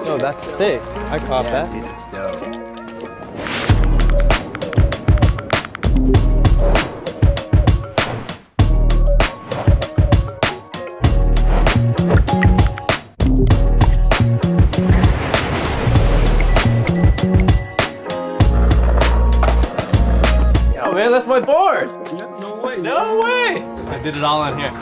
Oh, that's sick. I caught that. Dude, it's dope. Yo, man, that's my board. No way. No way. I did it all on here.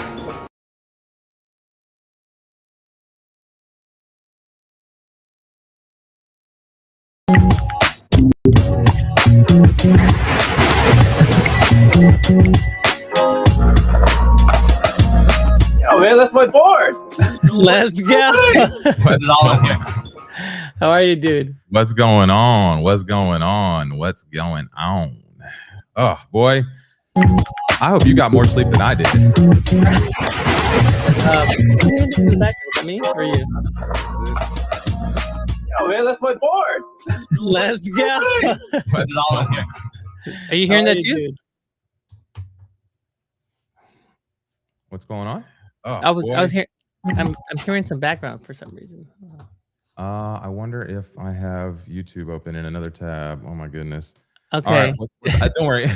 Yo, man, that's my board. Let's go. It's all on here. How are you, dude? What's going on? What's going on? What's going on? Oh, boy. I hope you got more sleep than I did. Me or you? Yo, man, that's my board. Let's go. It's all on here. Are you hearing How that are you, too? dude? What's going on? Oh, I was boy. hearing. I'm hearing some background for some reason. I wonder if I have YouTube open in another tab. Oh my goodness. Okay. All right, don't worry.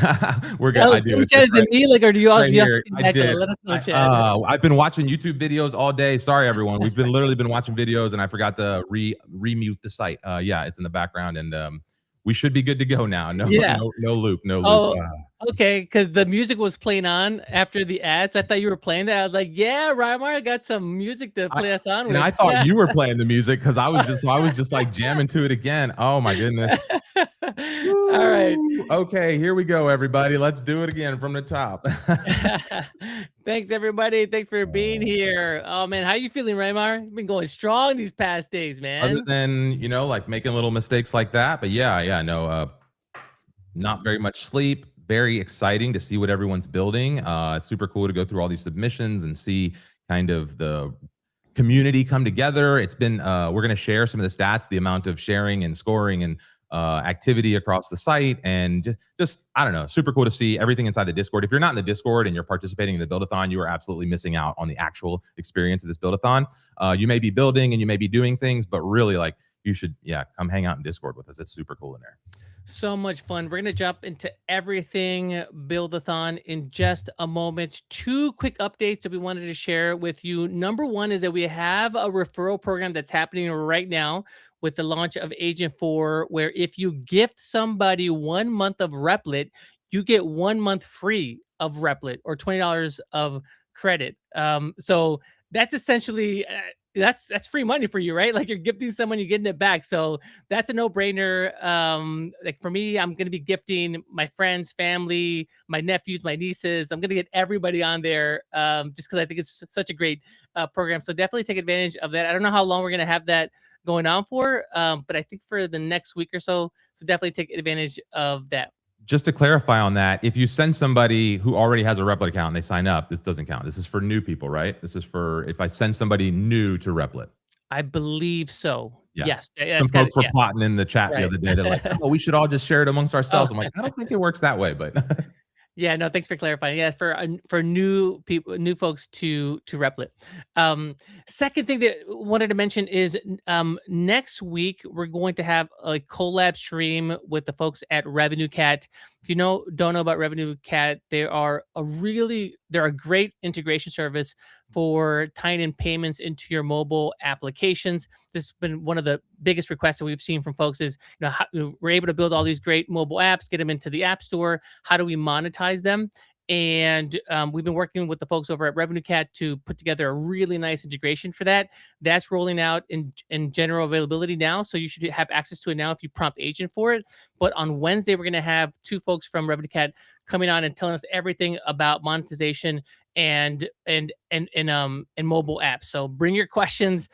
We're good. Oh, I do. which is it me? Like, or do you also? Right You also here. see I back to did. let us know, Chad. I've been watching YouTube videos all day. Sorry, everyone. We've been literally been watching videos, and I forgot to remute the site. Yeah, it's in the background, and we should be good to go now. No, Yeah. no loop, no loop. Oh, okay. Because the music was playing on after the ads. I thought you were playing that. I was like, yeah, Rymar got some music to play us on with. And I thought Yeah. you were playing the music because I was just like jamming to it again. Oh my goodness. All right. Okay, here we go, everybody. Let's do it again from the top. Thanks, everybody. Thanks for being here. Oh man, how you feeling, Rymar? You've been going strong these past days, man. Other than, like making little mistakes like that. But yeah, no, not very much sleep. Very exciting to see what everyone's building. It's super cool to go through all these submissions and see kind of the community come together. It's been, we're going to share some of the stats, the amount of sharing and scoring and activity across the site, and just I don't know, super cool to see everything inside the Discord. If you're not in the Discord and you're participating in the Buildathon, you are absolutely missing out on the actual experience of this Buildathon. You may be building and you may be doing things, but really, like, you should, come hang out in Discord with us. It's super cool in there. So much fun. We're going to jump into everything Buildathon in just a moment. Two quick updates that we wanted to share with you. Number one is that we have a referral program that's happening right now with the launch of Agent 4, where if you gift somebody 1 month of Replit, you get 1 month free of Replit or $20 of credit. So that's essentially that's free money for you, right? Like you're gifting someone, you're getting it back. So that's a no-brainer. Like for me, I'm gonna be gifting my friends, family, my nephews, my nieces. I'm gonna get everybody on there, just because I think it's such a great program. So definitely take advantage of that. I don't know how long we're gonna have that going on for, but I think for the next week or so. So definitely take advantage of that. Just to clarify on that, if you send somebody who already has a Replit account and they sign up, this doesn't count. This is for new people, right? This is for if I send somebody new to Replit. I believe so. Yeah. Yes. Some folks were plotting in the chat the other day. They're like, oh, we should all just share it amongst ourselves. I'm like, I don't think it works that way, but yeah, no, thanks for clarifying. Yeah, for new people, new folks to Replit. Second thing that wanted to mention is next week we're going to have a collab stream with the folks at RevenueCat. If you don't know about RevenueCat, they're a great integration service for tying in payments into your mobile applications. This has been one of the biggest requests that we've seen from folks is, we're able to build all these great mobile apps, get them into the App Store. How do we monetize them? And we've been working with the folks over at RevenueCat to put together a really nice integration for that. That's rolling out in general availability now. So you should have access to it now if you prompt agent for it. But on Wednesday, we're going to have two folks from RevenueCat coming on and telling us everything about monetization and mobile apps. So bring your questions.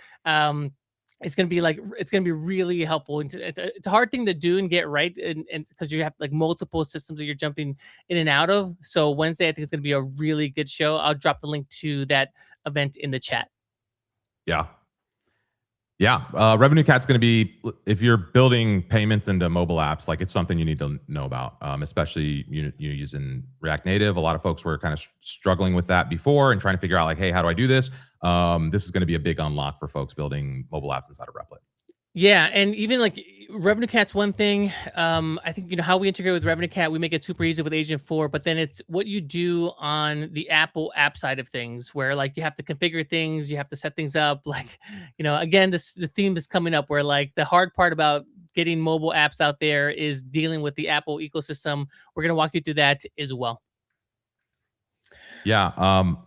It's gonna be really helpful. It's a hard thing to do and get right, and because you have like multiple systems that you're jumping in and out of. So Wednesday, I think it's gonna be a really good show. I'll drop the link to that event in the chat. yeah. Yeah, RevenueCat's going to be, if you're building payments into mobile apps, like it's something you need to know about, especially you using React Native. A lot of folks were kind of struggling with that before and trying to figure out like, hey, how do I do this? This is going to be a big unlock for folks building mobile apps inside of Replit. Yeah, and even like RevenueCat's one thing. I think how we integrate with RevenueCat, we make it super easy with Agent 4, but then it's what you do on the Apple app side of things, where like you have to configure things, you have to set things up. Like, again, the theme is coming up where like the hard part about getting mobile apps out there is dealing with the Apple ecosystem. We're gonna walk you through that as well. Yeah.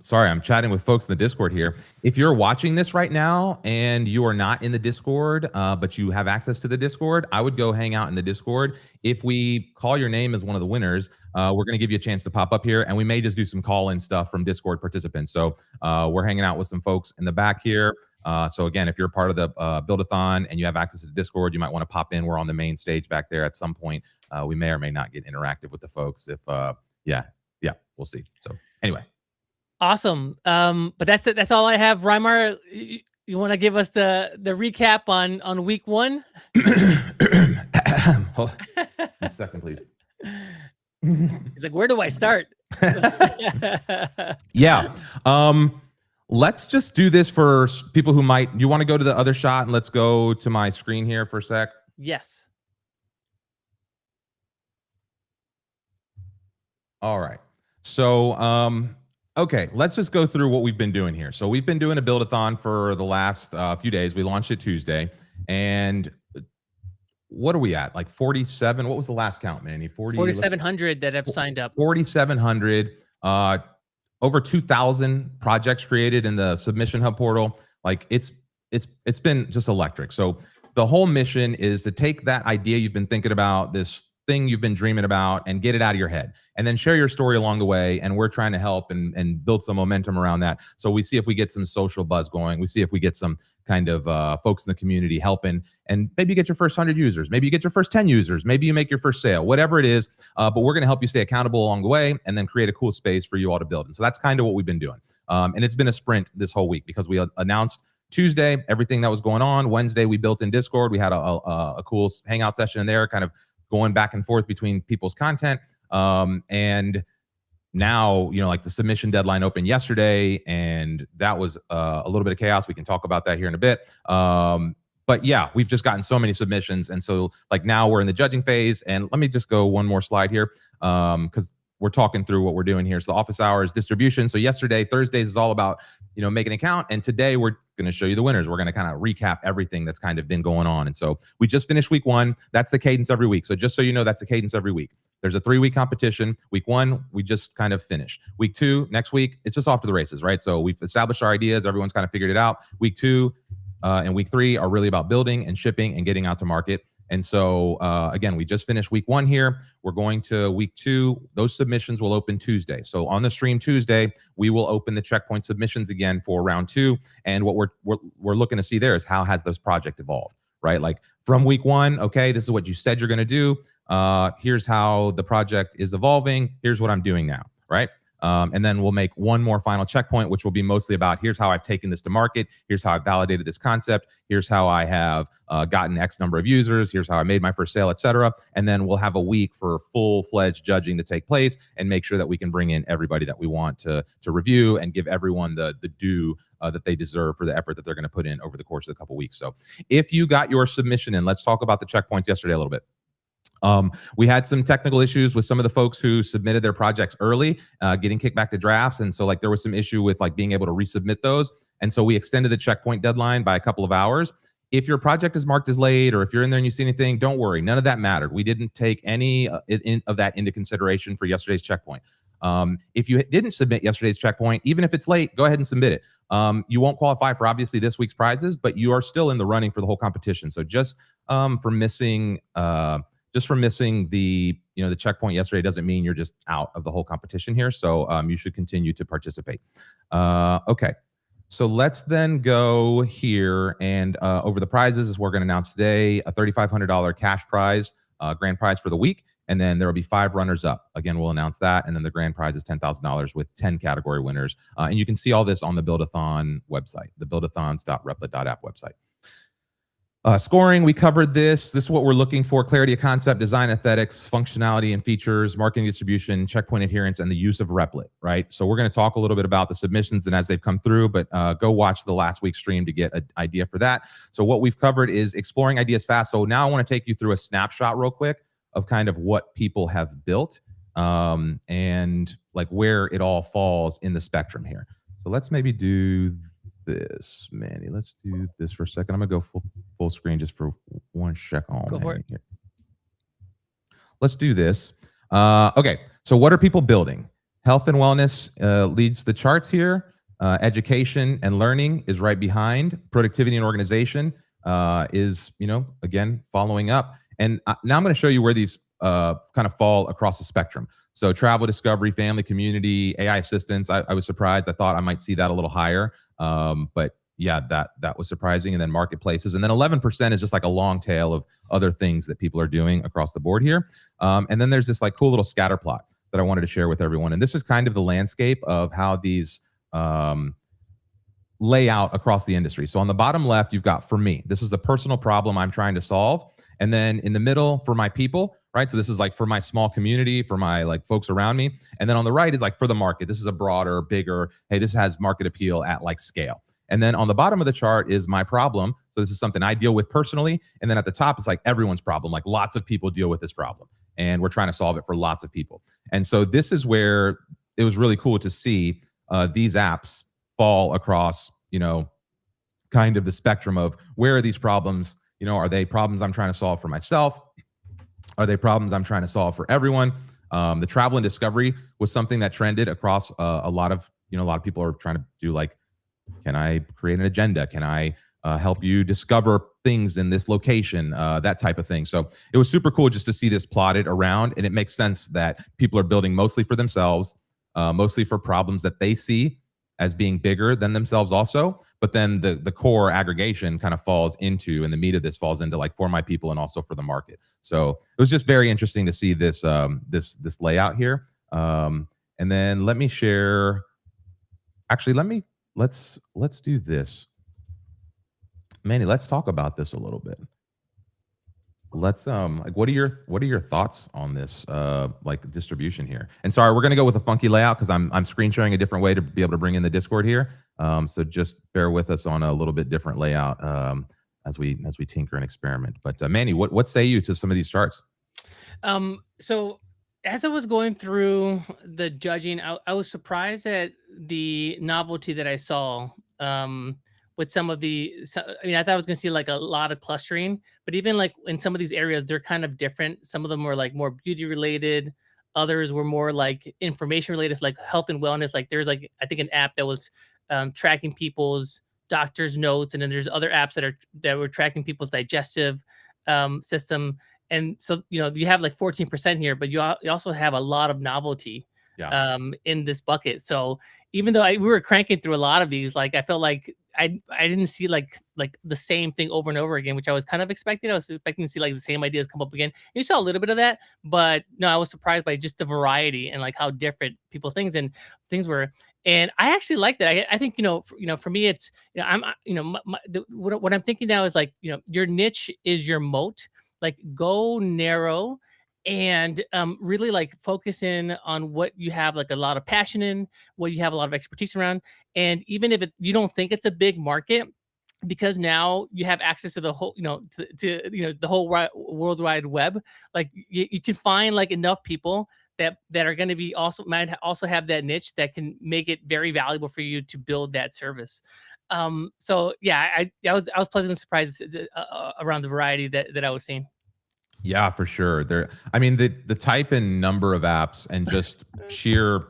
Sorry, I'm chatting with folks in the Discord here. If you're watching this right now and you are not in the Discord, but you have access to the Discord, I would go hang out in the Discord. If we call your name as one of the winners, we're going to give you a chance to pop up here, and we may just do some call-in stuff from Discord participants. So we're hanging out with some folks in the back here. So again, if you're part of the Buildathon and you have access to the Discord, you might want to pop in. We're on the main stage back there at some point. We may or may not get interactive with the folks. If yeah, we'll see. So anyway. Awesome. But that's it. That's all I have. Reimar, you want to give us the recap on week 1? Hold on a second, please. He's like, where do I start? Yeah. Let's just do this for people who might. You want to go to the other shot, and let's go to my screen here for a sec. Yes. All right. So, okay, let's just go through what we've been doing here. So we've been doing a Buildathon for the last few days. We launched it Tuesday, and what are we at? Like 47? What was the last count, Manny? 4,700 that have signed up. 4,700. Over 2,000 projects created in the Submission Hub portal. Like it's been just electric. So the whole mission is to take that idea you've been thinking about, this thing you've been dreaming about, and get it out of your head, and then share your story along the way. And we're trying to help and build some momentum around that. So we see if we get some social buzz going. We see if we get some kind of folks in the community helping, and maybe you get your first 100 users, maybe you get your first 10 users, maybe you make your first sale, whatever it is. But we're going to help you stay accountable along the way, and then create a cool space for you all to build. And so that's kind of what we've been doing. And it's been a sprint this whole week, because we announced Tuesday everything that was going on. Wednesday we built in Discord. We had a cool hangout session in there, kind of going back and forth between people's content. And now, like the submission deadline opened yesterday, and that was a little bit of chaos. We can talk about that here in a bit. But yeah, we've just gotten so many submissions. And so like now we're in the judging phase. And let me just go one more slide here, because we're talking through what we're doing here. So the office hours distribution. So yesterday, Thursdays is all about, make an account. And today we're going to show you the winners. We're going to kind of recap everything that's kind of been going on. And so we just finished week 1. That's the cadence every week. So just so you know, that's the cadence every week. There's a 3-week competition. Week 1, we just kind of finished. Week 2, next week, it's just off to the races, right? So we've established our ideas. Everyone's kind of figured it out. Week 2, and week 3 are really about building and shipping and getting out to market. And so, again, we just finished week 1 here. We're going to week 2. Those submissions will open Tuesday. So on the stream Tuesday, we will open the checkpoint submissions again for round 2. And what we're looking to see there is how has this project evolved, right? Like from week 1, okay, this is what you said you're going to do. Here's how the project is evolving. Here's what I'm doing now, right? And then we'll make one more final checkpoint, which will be mostly about here's how I've taken this to market. Here's how I've validated this concept. Here's how I have gotten X number of users. Here's how I made my first sale, etc. And then we'll have a week for full-fledged judging to take place and make sure that we can bring in everybody that we want to review and give everyone the due that they deserve for the effort that they're going to put in over the course of a couple weeks. So if you got your submission in, let's talk about the checkpoints yesterday a little bit. We had some technical issues with some of the folks who submitted their projects early, getting kicked back to drafts. And so like there was some issue with like being able to resubmit those. And so we extended the checkpoint deadline by a couple of hours. If your project is marked as late, or if you're in there and you see anything, don't worry. None of that mattered. We didn't take any of that into consideration for yesterday's checkpoint. If you didn't submit yesterday's checkpoint, even if it's late, go ahead and submit it. You won't qualify for obviously this week's prizes, but you are still in the running for the whole competition. So just for missing the the checkpoint yesterday doesn't mean you're just out of the whole competition here. So you should continue to participate. Okay, so let's then go here and over the prizes is we're going to announce today a $3,500 cash prize, grand prize for the week, and then there will be 5 runners up. Again, we'll announce that, and then the grand prize is $10,000 with 10 category winners. And you can see all this on the Buildathon website, the buildathons.replit.app website. Scoring, we covered this. This is what we're looking for: clarity of concept, design aesthetics, functionality and features, marketing distribution, checkpoint adherence, and the use of Replit, right? So we're going to talk a little bit about the submissions and as they've come through, but go watch the last week's stream to get an idea for that. So what we've covered is exploring ideas fast. So now I want to take you through a snapshot real quick of kind of what people have built and like where it all falls in the spectrum here. So let's maybe do this, Manny. Let's do this for a second. I'm gonna go full screen just for one second. Go for it. Here. Let's do this. Okay, so what are people building? Health and wellness leads the charts here. Education and learning is right behind. Productivity and organization is, again, following up. And now I'm going to show you where these kind of fall across the spectrum. So travel, discovery, family, community, AI assistance. I was surprised. I thought I might see that a little higher. But yeah, that was surprising. And then marketplaces. And then 11% is just like a long tail of other things that people are doing across the board here. And then there's this like cool little scatter plot that I wanted to share with everyone. And this is kind of the landscape of how these lay out across the industry. So on the bottom left, you've got for me, this is the personal problem I'm trying to solve. And then in the middle, for my people, right? So this is like for my small community, for my like folks around me. And then on the right is like for the market. This is a broader, bigger, hey, this has market appeal at like scale. And then on the bottom of the chart is my problem. So this is something I deal with personally. And then at the top is like everyone's problem. Like lots of people deal with this problem. And we're trying to solve it for lots of people. And so this is where it was really cool to see these apps fall across, kind of the spectrum of where are these problems? Are they problems I'm trying to solve for myself? Are they problems I'm trying to solve for everyone? The travel and discovery was something that trended across a lot of people are trying to do like, can I create an agenda? Can I help you discover things in this location? That type of thing. So it was super cool just to see this plotted around, and it makes sense that people are building mostly for themselves, mostly for problems that they see as being bigger than themselves also. But then the core aggregation kind of falls into, and the meat of this falls into like for my people and also for the market. So it was just very interesting to see this this layout here. And then let me share. Actually, let's do this. Manny, let's talk about this a little bit. Let's like what are your thoughts on this like distribution here? And sorry, we're gonna go with a funky layout because I'm screen sharing a different way to be able to bring in the Discord here. So just bear with us on a little bit different layout as we tinker and experiment. But Manny, what say you to some of these charts? So as I was going through the judging, I was surprised at the novelty that I saw. With some of I thought I was going to see like a lot of clustering, but even like in some of these areas, they're kind of different. Some of them were like more beauty related. Others were more like information related, like health and wellness. Like there's like, I think an app that was tracking people's doctor's notes, and then there's other apps that were tracking people's digestive system. And so, you have like 14% here, but you also have a lot of novelty in this bucket. So even though we were cranking through a lot of these, like I felt like I didn't see like the same thing over and over again, which I was kind of expecting. I was expecting to see like the same ideas come up again. You saw a little bit of that, but no, I was surprised by just the variety and like how different people's things were. And I actually like that. I think for me, it's what I'm thinking now is like your niche is your moat. Like go narrow and really like focus in on what you have like a lot of passion in, what you have a lot of expertise around. And even if you don't think it's a big market, because now you have access to the whole, to the whole World Wide Web, like you can find like enough people that are going to be might also have that niche that can make it very valuable for you to build that service. So yeah, I was pleasantly surprised around the variety that I was seeing. Yeah, for sure. I mean, the type and number of apps and just sheer,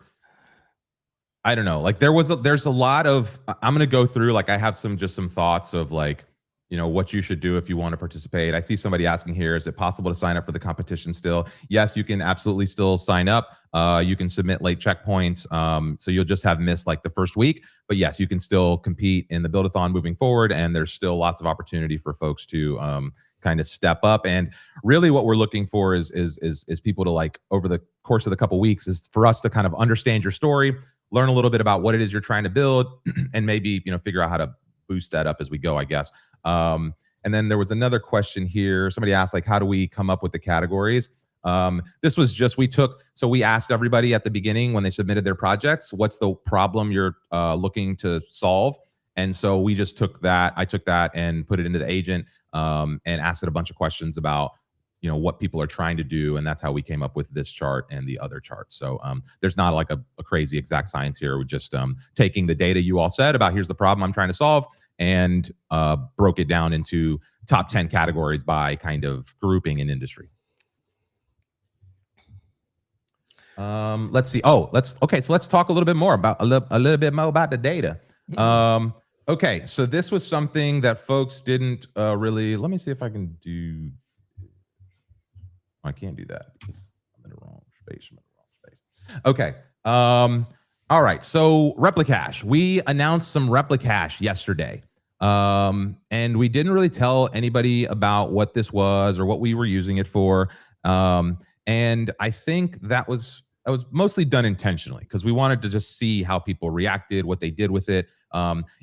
I don't know, like there's a lot of, I'm going to go through, like I have some thoughts of like, what you should do if you want to participate. I see somebody asking here, is it possible to sign up for the competition still? Yes, you can absolutely still sign up. You can submit late checkpoints. So you'll just have missed like the first week, but yes, you can still compete in the Buildathon moving forward. And there's still lots of opportunity for folks to kind of step up. And really what we're looking for is people to, like, over the course of the couple weeks, is for us to kind of understand your story, learn a little bit about what it is you're trying to build, and maybe, figure out how to boost that up as we go, I guess. And then there was another question here. Somebody asked, like, how do we come up with the categories? This was just, we asked everybody at the beginning when they submitted their projects, what's the problem you're looking to solve? And so we just took that. I took that and put it into the agent and asked it a bunch of questions about, what people are trying to do. And that's how we came up with this chart and the other chart. So there's not like a crazy exact science here. We're just taking the data you all said about, here's the problem I'm trying to solve, and broke it down into top 10 categories by kind of grouping in industry. Let's see. So let's talk a little bit more about a little bit more about the data. Okay, so this was something that folks didn't really. Let me see if I can do. I can't do that because I'm in the wrong space. Okay. All right. So Replicash, we announced some Replicash yesterday. And we didn't really tell anybody about what this was or what we were using it for. And I think that was mostly done intentionally because we wanted to just see how people reacted, what they did with it.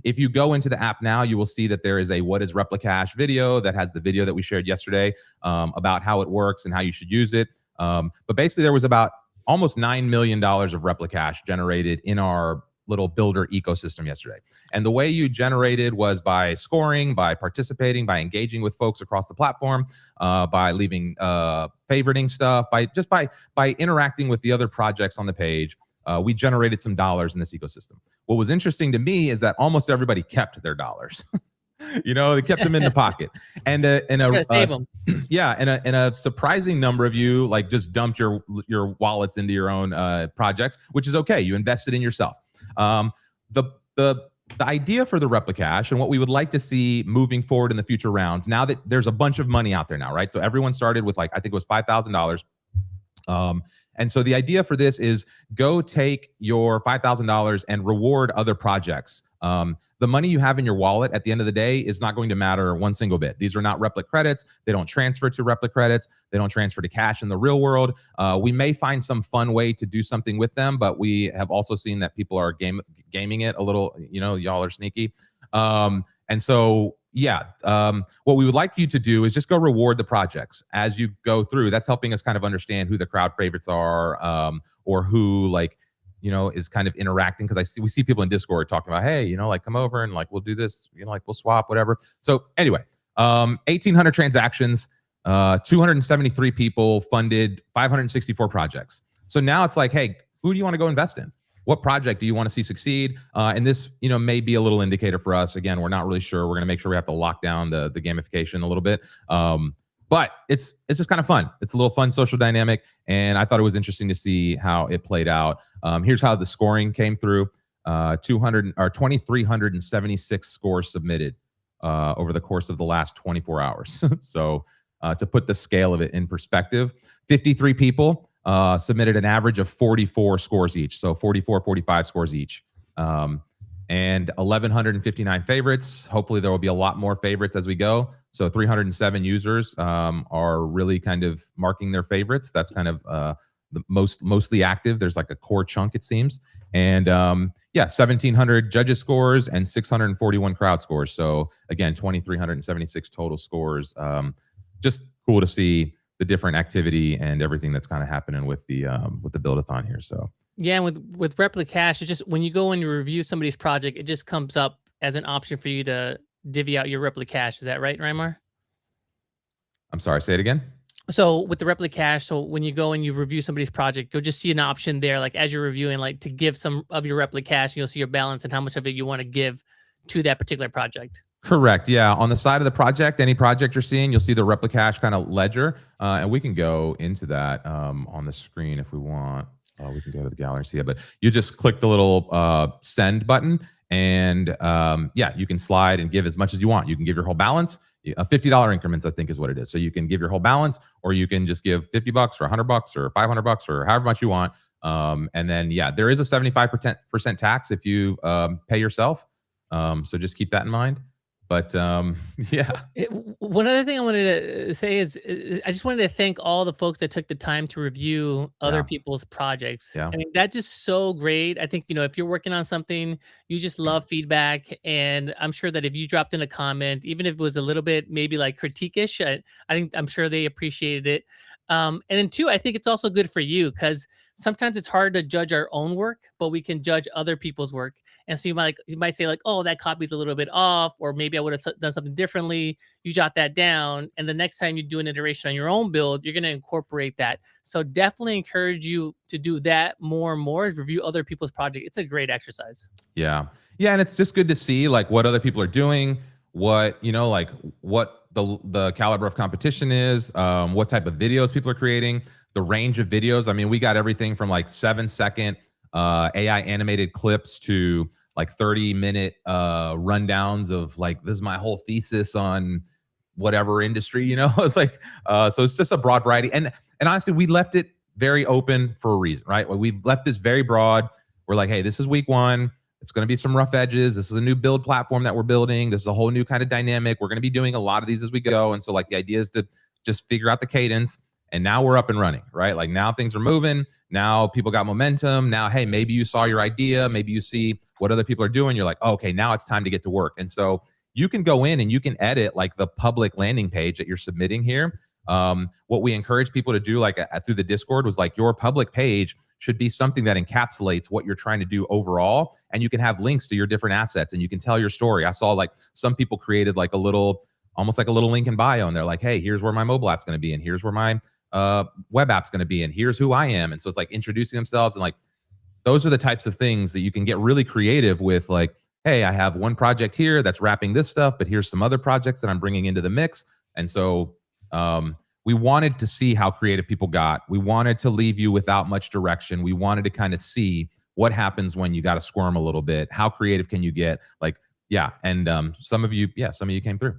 If you go into the app now, you will see that there is a What is Replicash video that has the video that we shared yesterday about how it works and how you should use it. But basically, there was about almost $9 million of Replicash generated in our little builder ecosystem yesterday. And the way you generated was by scoring, by participating, by engaging with folks across the platform, by leaving favoriting stuff, by interacting with the other projects on the page. We generated some dollars in this ecosystem. What was interesting to me is that almost everybody kept their dollars. They kept them in the pocket, and a surprising number of you like just dumped your wallets into your own projects, which is okay. You invested in yourself. The idea for the Replicash and what we would like to see moving forward in the future rounds, now that there's a bunch of money out there now, right? So everyone started with, like, I think it was $5,000. And so the idea for this is go take your $5,000 and reward other projects. The money you have in your wallet at the end of the day is not going to matter one single bit. These are not Replit credits. They don't transfer to Replit credits. They don't transfer to cash in the real world. We may find some fun way to do something with them, but we have also seen that people are gaming it a little. Y'all are sneaky. And so, yeah, what we would like you to do is just go reward the projects as you go through. That's helping us kind of understand who the crowd favorites are, or who, like, is kind of interacting, because we see people in Discord talking about, hey, like, come over and, like, we'll do this, like, we'll swap, whatever. So anyway, 1,800 transactions, 273 people funded, 564 projects. So now it's like, hey, who do you want to go invest in? What project do you want to see succeed? And this, may be a little indicator for us. Again, we're not really sure. We're going to make sure we have to lock down the gamification a little bit. But it's just kind of fun. It's a little fun social dynamic. And I thought it was interesting to see how it played out. Here's how the scoring came through. 2,376 scores submitted over the course of the last 24 hours. So to put the scale of it in perspective, 53 people submitted an average of 44 scores each. So 44, 45 scores each. And 1,159 favorites. Hopefully there will be a lot more favorites as we go. So 307 users are really kind of marking their favorites. That's kind of the mostly active. There's like a core chunk, it seems. And yeah, 1,700 judges scores and 641 crowd scores. So again, 2,376 total scores. Just cool to see the different activity and everything that's kind of happening with the Buildathon here. So yeah, and with Replicash, it's just when you go and you review somebody's project, it just comes up as an option for you to divvy out your Replicash. Is that right, Reimar? I'm sorry, say it again. So with the Replicash, so when you go and you review somebody's project, you'll just see an option there, like as you're reviewing, like to give some of your Replicash, you'll see your balance and how much of it you want to give to that particular project. Correct. Yeah. On the side of the project, any project you're seeing, you'll see the Replicash kind of ledger. And we can go into that on the screen if we want. We can go to the gallery and see it. But you just click the little send button. And yeah, you can slide and give as much as you want. You can give your whole balance. $50 increments, I think, is what it is. So you can give your whole balance, or you can just give $50 or $100 or $500 or however much you want. And then, yeah, there is a 75% tax if you pay yourself. So just keep that in mind. But yeah. One other thing I wanted to say is I just wanted to thank all the folks that took the time to review other people's projects. Yeah. I mean, that's just so great. I think, if you're working on something, you just love feedback. And I'm sure that if you dropped in a comment, even if it was a little bit maybe like critique-ish, I'm sure they appreciated it. And then two, I think it's also good for you because sometimes it's hard to judge our own work, but we can judge other people's work. And so you might say like, oh, that copy's a little bit off, or maybe I would have done something differently. You jot that down. And the next time you do an iteration on your own build, you're going to incorporate that. So definitely encourage you to do that more and more, is review other people's projects. It's a great exercise. Yeah. Yeah. And it's just good to see like what other people are doing, what, like what the caliber of competition is, what type of videos people are creating, the range of videos. I mean, we got everything from like 7-second AI animated clips to like 30-minute rundowns of like, this is my whole thesis on whatever industry, it's like, so it's just a broad variety. And honestly, we left it very open for a reason, right? Well, we left this very broad. We're like, hey, this is week one. It's going to be some rough edges. This is a new build platform that we're building. This is a whole new kind of dynamic. We're going to be doing a lot of these as we go. And so like the idea is to just figure out the cadence. And now we're up and running, right? Like now things are moving. Now people got momentum. Now, hey, maybe you saw your idea. Maybe you see what other people are doing. You're like, oh, okay, now it's time to get to work. And so you can go in and you can edit like the public landing page that you're submitting here. What we encourage people to do like through the Discord was like your public page should be something that encapsulates what you're trying to do overall. And you can have links to your different assets and you can tell your story. I saw like some people created like almost like a little link in bio. And they're like, hey, here's where my mobile app's going to be. And here's where my web app's going to be. And here's who I am. And so it's like introducing themselves. And like, those are the types of things that you can get really creative with, like, hey, I have one project here that's wrapping this stuff, but here's some other projects that I'm bringing into the mix. And so we wanted to see how creative people got. We wanted to leave you without much direction. We wanted to kind of see what happens when you got to squirm a little bit. How creative can you get? Like, yeah. And some of you came through.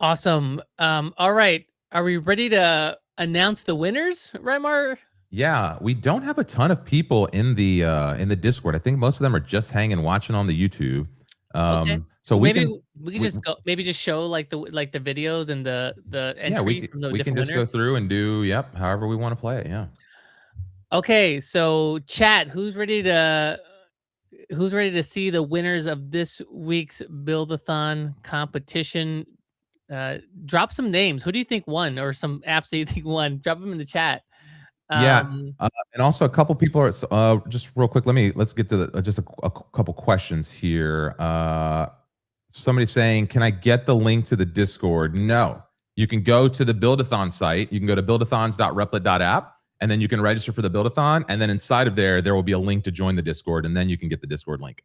Awesome. All right. Are we ready to announce the winners, Reimar? Yeah, we don't have a ton of people in the Discord. I think most of them are just hanging, watching on the YouTube. Okay. So well, we can just go, maybe just show like the videos and the entry from the we can different just winners. go through and do however we want to play it. Yeah. Okay, so chat, who's ready to see the winners of this week's Buildathon competition? Drop some names. Who do you think won, or some apps that you think won? Drop them in the chat. Yeah, and also a couple people are just real quick. Let's get to just a couple questions here. Somebody's saying, "Can I get the link to the Discord?" No, you can go to the Buildathon site. You can go to buildathons.replit.app, and then you can register for the Buildathon. And then inside of there will be a link to join the Discord, and then you can get the Discord link.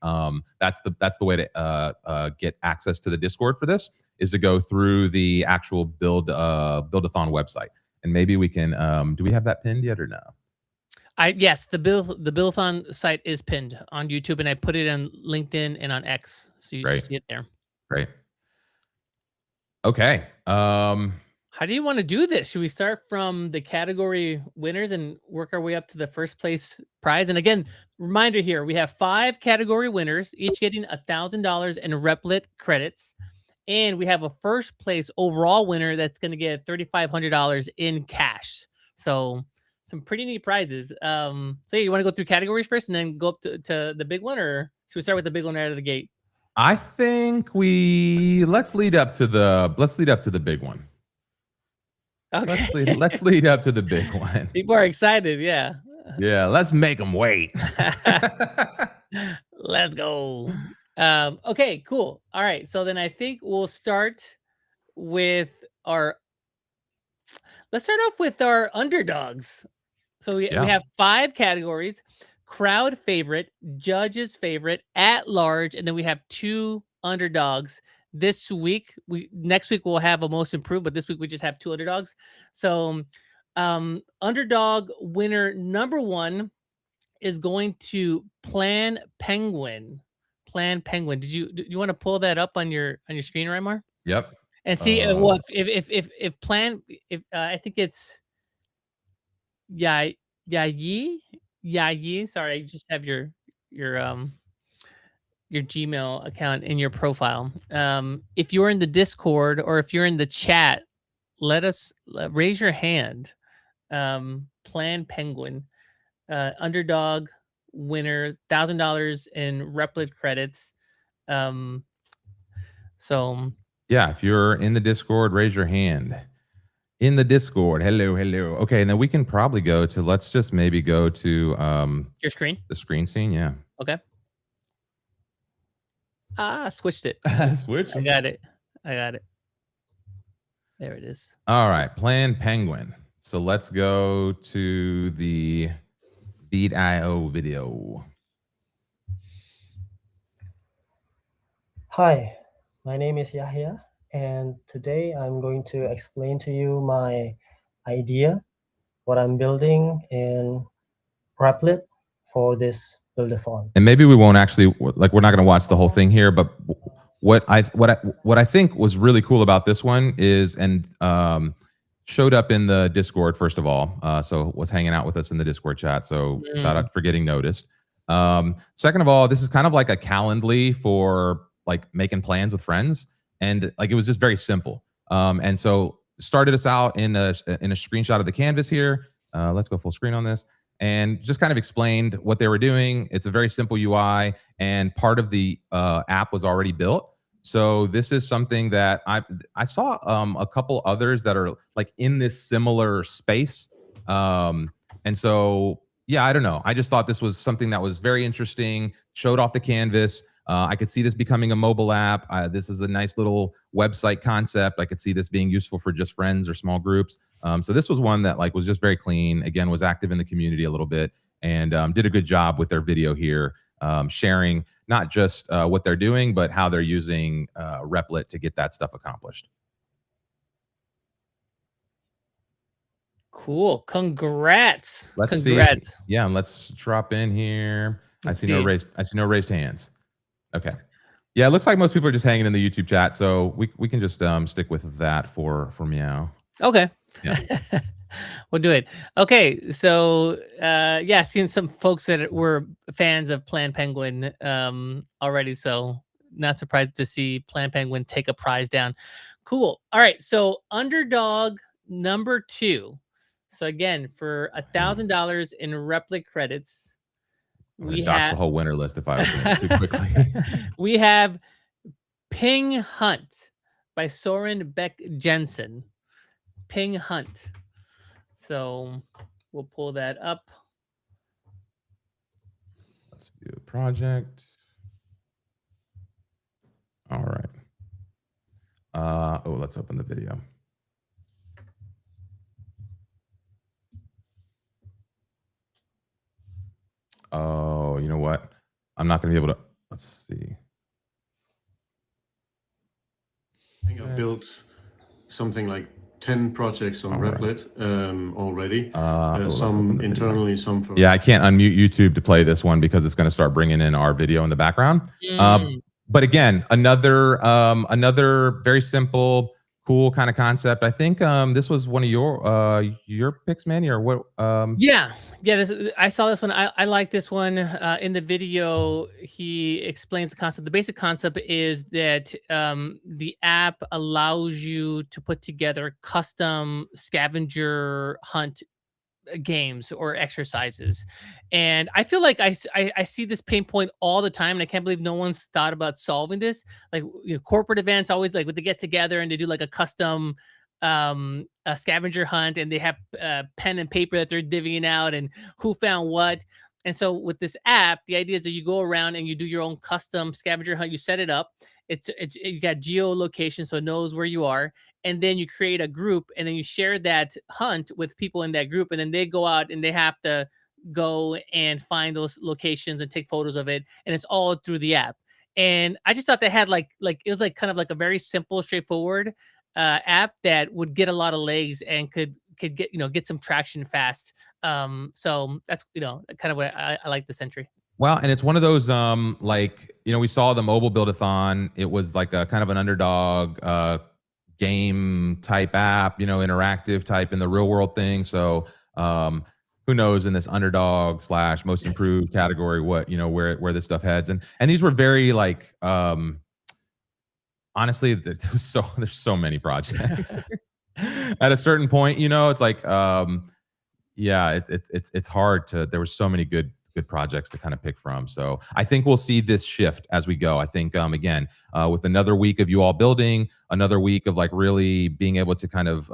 That's the way to get access to the Discord for this, is to go through the actual Buildathon website. And maybe we can, do we have that pinned yet or no? Yes, the Buildathon site is pinned on YouTube, and I put it on LinkedIn and on X, so you Great. see it there. Great. Okay. How do you want to do this? Should we start from the category winners and work our way up to the first place prize? And again, reminder here, we have 5 category winners, each getting $1,000 in Replit credits. And we have a first place overall winner that's going to get $3,500 in cash. So some pretty neat prizes. So you want to go through categories first and then go up to the big one, or should we start with the big one out of the gate? I think let's lead up to the big one. Okay. Let's lead up to the big one. People are excited. Yeah. Yeah. Let's make them wait. Let's go. Okay, cool. All right. So then I think we'll start with let's start off with our underdogs. So we have 5 categories: crowd favorite, judges favorite, at large, and then we have 2 underdogs. This week, next week we'll have a most improved, but this week we just have 2 underdogs. So underdog winner number 1 is going to Plan Penguin. Plan Penguin. Do you want to pull that up on your screen, Raimar? Yep. And see what if Plan, if I think it's Yayi. Sorry, I just have your Gmail account in your profile. If you're in the Discord or if you're in the chat, raise your hand. Plan Penguin, underdog winner, $1,000 in Replit credits. So yeah, if you're in the Discord, raise your hand. In the Discord, hello. Okay, and then we can probably go to, let's just maybe go to your screen, the screen scene. Yeah. Okay. Switched it. Switch. I got it. There it is. All right, Plan Penguin. So let's go to the Beat.io video. Hi, my name is Yahya, and today I'm going to explain to you my idea, what I'm building in Replit for this Buildathon. And maybe we won't actually, like, we're not going to watch the whole thing here, but what I think was really cool about this one is, and showed up in the Discord, first of all, so was hanging out with us in the Discord chat, so shout out for getting noticed. Second of all, this is kind of like a Calendly for like making plans with friends, and like it was just very simple. And so started us out in a screenshot of the canvas here. Let's go full screen on this, and just kind of explained what they were doing. It's a very simple UI, and part of the app was already built. So this is something that I saw a couple others that are like in this similar space. And so, yeah, I don't know. I just thought this was something that was very interesting, showed off the canvas. I could see this becoming a mobile app. This is a nice little website concept. I could see this being useful for just friends or small groups. So this was one that like was just very clean. Again, was active in the community a little bit, and did a good job with their video here, sharing not just what they're doing, but how they're using Replit to get that stuff accomplished. Cool. Congrats. Congrats. See. Yeah, and let's drop in here. I see no raised hands. Okay. Yeah, it looks like most people are just hanging in the YouTube chat, so we can just stick with that for Meow. Okay. Yeah. We'll do it. Okay, so yeah, seeing some folks that were fans of Plan Penguin already, so not surprised to see Plan Penguin take a prize down. Cool. All right, so underdog number 2. So again, for $1,000 in Replit credits, we dox the whole winner list if I open it too quickly. We have Ping Hunt by Soren Beck Jensen. Ping Hunt. So we'll pull that up. Let's view the project. All right. Oh, let's open the video. Oh, you know what? I'm not going to be able to. Let's see. I think I built something like 10 projects on Replit already. Let's open Some the video. internally, some for... Yeah, I can't unmute YouTube to play this one because it's going to start bringing in our video in the background. But again, another very simple, cool kind of concept. I think this was one of your picks, Manny, or what? Yeah. I saw this one. I like this one. In the video, he explains the concept. The basic concept is that the app allows you to put together custom scavenger hunt games or exercises, and I feel like I see this pain point all the time, and I can't believe no one's thought about solving this. Like, corporate events always, like, when they get together and they do like a custom a scavenger hunt, and they have pen and paper that they're divvying out and who found what. And so with this app, the idea is that you go around and you do your own custom scavenger hunt. You set it up. You got geolocation, so it knows where you are, and then you create a group, and then you share that hunt with people in that group, and then they go out and they have to go and find those locations and take photos of it, and it's all through the app. And I just thought they had like it was like kind of like a very simple, straightforward app that would get a lot of legs and could get some traction fast. So that's kind of what I like this entry. Well, and it's one of those like, we saw the mobile Buildathon. It was like a kind of an underdog game type app, interactive type in the real world thing. So who knows in this underdog / most improved category what where this stuff heads. And these were very like honestly, there's so many projects. At a certain point, it's like yeah, it's hard to, there were so many good projects to kind of pick from. So I think we'll see this shift as we go. I think again, with another week of you all building, another week of like really being able to kind of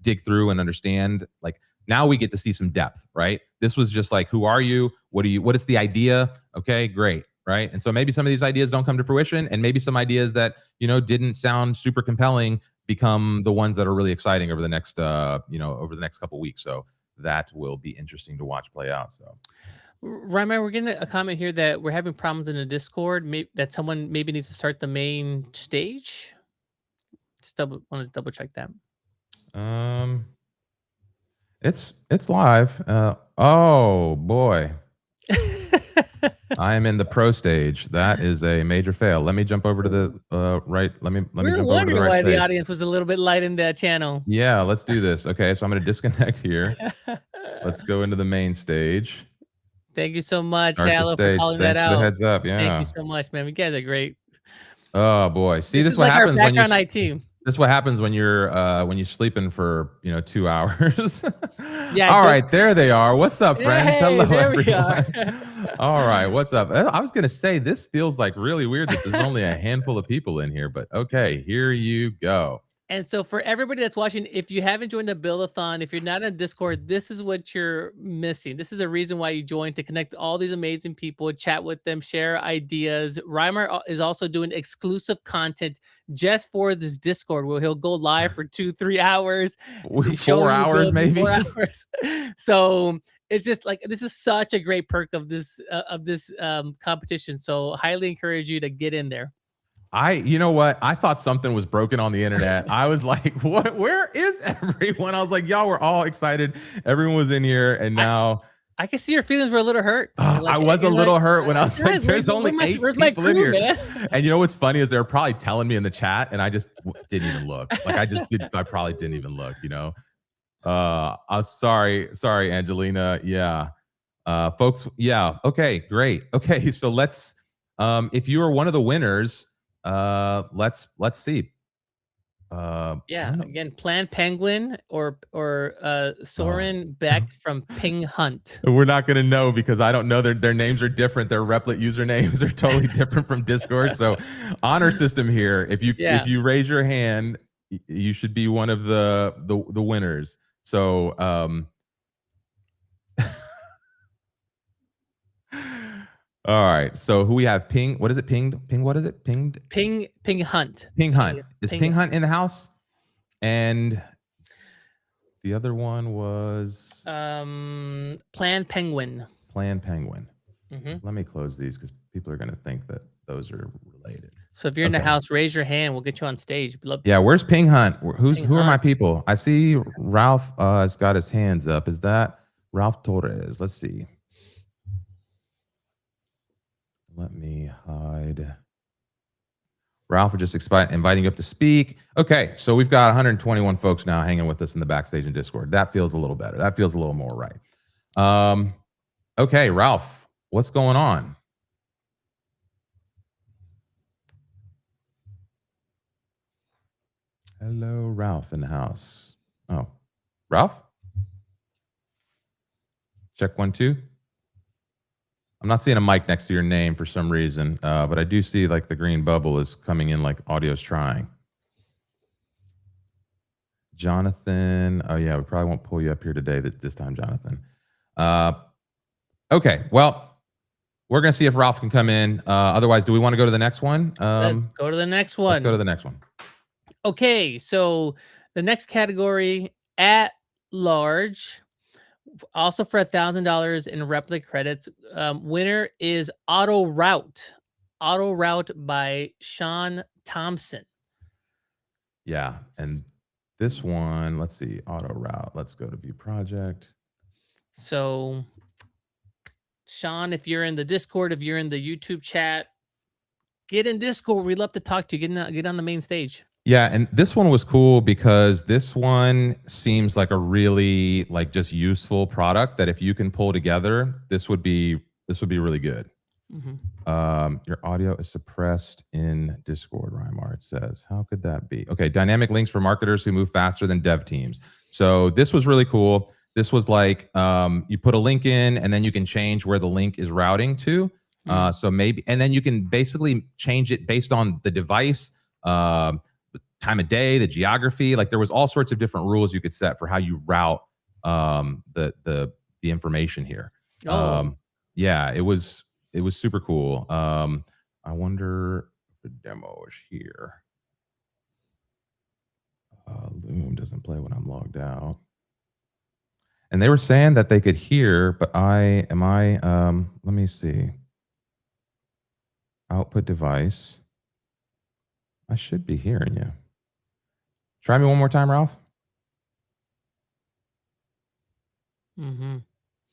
dig through and understand, like now we get to see some depth, right? This was just like, who are you? What is the idea? Okay, great. Right. And so maybe some of these ideas don't come to fruition, and maybe some ideas that, didn't sound super compelling become the ones that are really exciting over the next, over the next couple of weeks. So that will be interesting to watch play out. So, Ryan, we're getting a comment here that we're having problems in the Discord. That someone maybe needs to start the main stage. Just want to double check that. It's live. Oh boy. I am in the pro stage. That is a major fail. Let me jump over to the right. Let me jump over to the right why stage. The audience was a little bit light in that channel. Yeah, let's do this. Okay, so I'm going to disconnect here. Let's go into the main stage. Thank you so much, Halo, for calling that out. Thanks for the heads up. Yeah. Thank you so much, man. You guys are great. Oh boy. See, this is what like happens when you're This is what happens when you're sleeping for 2 hours. Yeah. All right, there they are. What's up, friends? Hey, hello, there everyone. we are. All right, what's up? I was gonna say this feels like really weird that there's only a handful of people in here, but okay, here you go. And so for everybody that's watching, if you haven't joined the Buildathon, if you're not in Discord, this is what you're missing. This is a reason why you joined, to connect all these amazing people, chat with them, share ideas. Reimer is also doing exclusive content just for this Discord, where he'll go live for 2-3 hours. 4 hours, maybe. 4 hours. So it's just like, this is such a great perk of this competition. So highly encourage you to get in there. You know what? I thought something was broken on the internet. I was like, what? Where is everyone? I was like, y'all were all excited. Everyone was in here, and now I can see your feelings were a little hurt. I was a little hurt when I was like, there's only 8 people in here. Man? And you know what's funny is they're probably telling me in the chat, and I just didn't even look. Like I probably didn't even look, I was sorry, Angelina. Yeah. Folks. Yeah. Okay, great. Okay. So let's, if you are one of the winners, let's see. Yeah, again, Plan Penguin or Soren Beck from Ping Hunt. We're not going to know because I don't know. Their names are different. Their Replit usernames are totally different from Discord. So honor system here. If you raise your hand, you should be one of the winners. So all right. So who we have? Ping. What is it? Pinged. Ping. What is it? Pinged. Ping Hunt. Ping Hunt. Is Ping Hunt in the house? And the other one was Plan Penguin. Plan Penguin. Mm-hmm. Let me close these because people are going to think that those are related. So if you're in the Okay. house, raise your hand. We'll get you on stage. Yeah, where's Ping Hunt? Who are my Hunt. people? I see Ralph has got his hands up. Is that Ralph Torres? Let's see. Let me hide. Ralph just inviting you up to speak. Okay, so we've got 121 folks now hanging with us in the backstage in Discord. That feels a little better. That feels a little more right. Okay, Ralph, what's going on? Hello, Ralph in the house. Oh, Ralph? Check 1, 2. I'm not seeing a mic next to your name for some reason, but I do see like the green bubble is coming in like audio's trying. Jonathan. Oh yeah, we probably won't pull you up here today this time, Jonathan. Okay, well, we're going to see if Ralph can come in. Otherwise, do we want to go to the next one? Let's go to the next one. Let's go to the next one. Okay, so the next category, at large, also for $1,000 in Replit credits. Winner is Auto Route by Sean Thompson. Yeah, and this one, let's see, Auto Route. Let's go to View Project. So, Sean, if you're in the Discord, if you're in the YouTube chat, get in Discord. We'd love to talk to you. Get on the main stage. Yeah, and this one was cool because this one seems like a really like just useful product that if you can pull together, this would be really good. Mm-hmm. Your audio is suppressed in Discord, Rymar. It says, how could that be? Okay, dynamic links for marketers who move faster than dev teams. So this was really cool. This was like you put a link in and then you can change where the link is routing to. So maybe, and then you can basically change it based on the device, time of day, the geography. Like there was all sorts of different rules you could set for how you route the information here. Yeah, it was super cool. I wonder if the demo is here. Loom doesn't play when I'm logged out. And they were saying that they could hear, but let me see. Output device. I should be hearing you. Try me one more time, Ralph. Mm-hmm.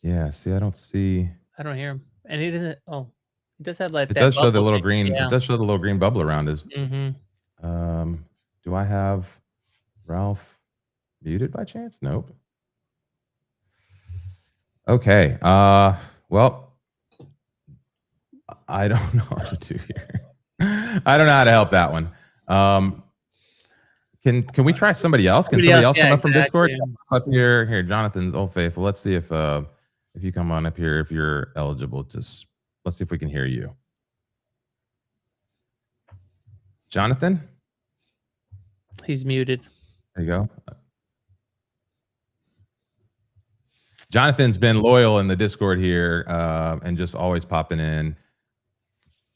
Yeah, see, I don't see. I don't hear him. And he doesn't, he does have like It that does show the bubble little thing. green, Yeah. it does show the little green bubble around us. Mm-hmm. Do I have Ralph muted by chance? Nope. Okay. Well, I don't know what to do here. I don't know how to help that one. Can we try somebody else? Can somebody else come up from Discord? Up here, Jonathan's Old Faithful. Let's see if you come on up here, if you're eligible to. Let's see if we can hear you, Jonathan. He's muted. There you go. Jonathan's been loyal in the Discord here and just always popping in.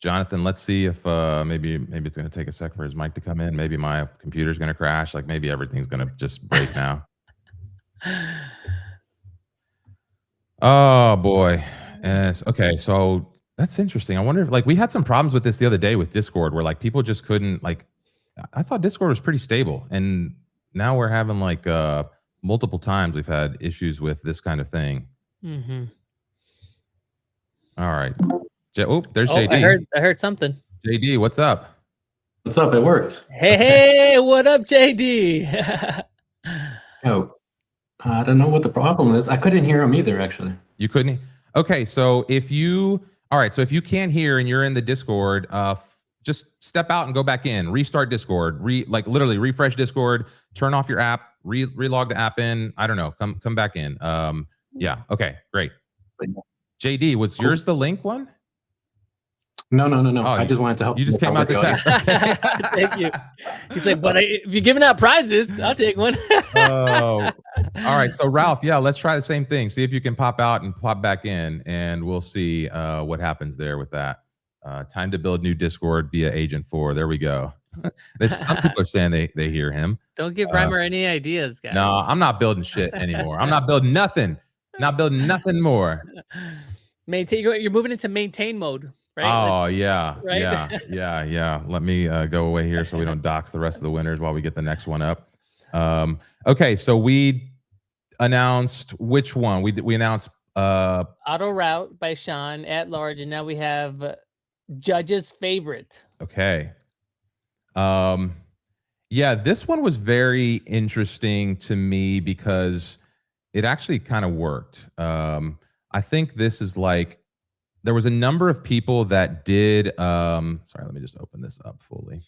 Jonathan, let's see if maybe it's going to take a sec for his mic to come in. Maybe my computer's going to crash. Like maybe everything's going to just break now. Oh boy. Yes. Okay. So that's interesting. I wonder if like we had some problems with this the other day with Discord where like people just couldn't like, I thought Discord was pretty stable. And now we're having like multiple times we've had issues with this kind of thing. Mm-hmm. All right. Oh, there's JD. I heard something. JD, what's up? What's up? It works. Hey, what up, JD? Oh, I don't know what the problem is. I couldn't hear him either, actually. You couldn't? Okay, so if you can't hear and you're in the Discord, just step out and go back in, restart Discord, literally refresh Discord, turn off your app, relog the app in. I don't know, come back in. Yeah, okay, great. JD, was yours the link one? No. Oh, I just wanted to help. You just came out the text. Thank you. He's like, but if you're giving out prizes, I'll take one. Oh, all right. So Ralph, yeah, let's try the same thing. See if you can pop out and pop back in, and we'll see what happens there with that. Time to build new Discord via Agent 4. There we go. Some people are saying they hear him. Don't give Reimer any ideas, guys. No, I'm not building shit anymore. I'm not building nothing. Not building nothing more. Maintain. You're moving into maintain mode, right? Oh yeah, right? yeah. Let me go away here so we don't dox the rest of the winners while we get the next one up. Okay, so we announced which one? We announced Auto Route by Sean at large, and now we have judge's favorite. okay. Yeah, this one was very interesting to me because it actually kind of worked. I think this is like, there was a number of people that did, sorry, let me just open this up fully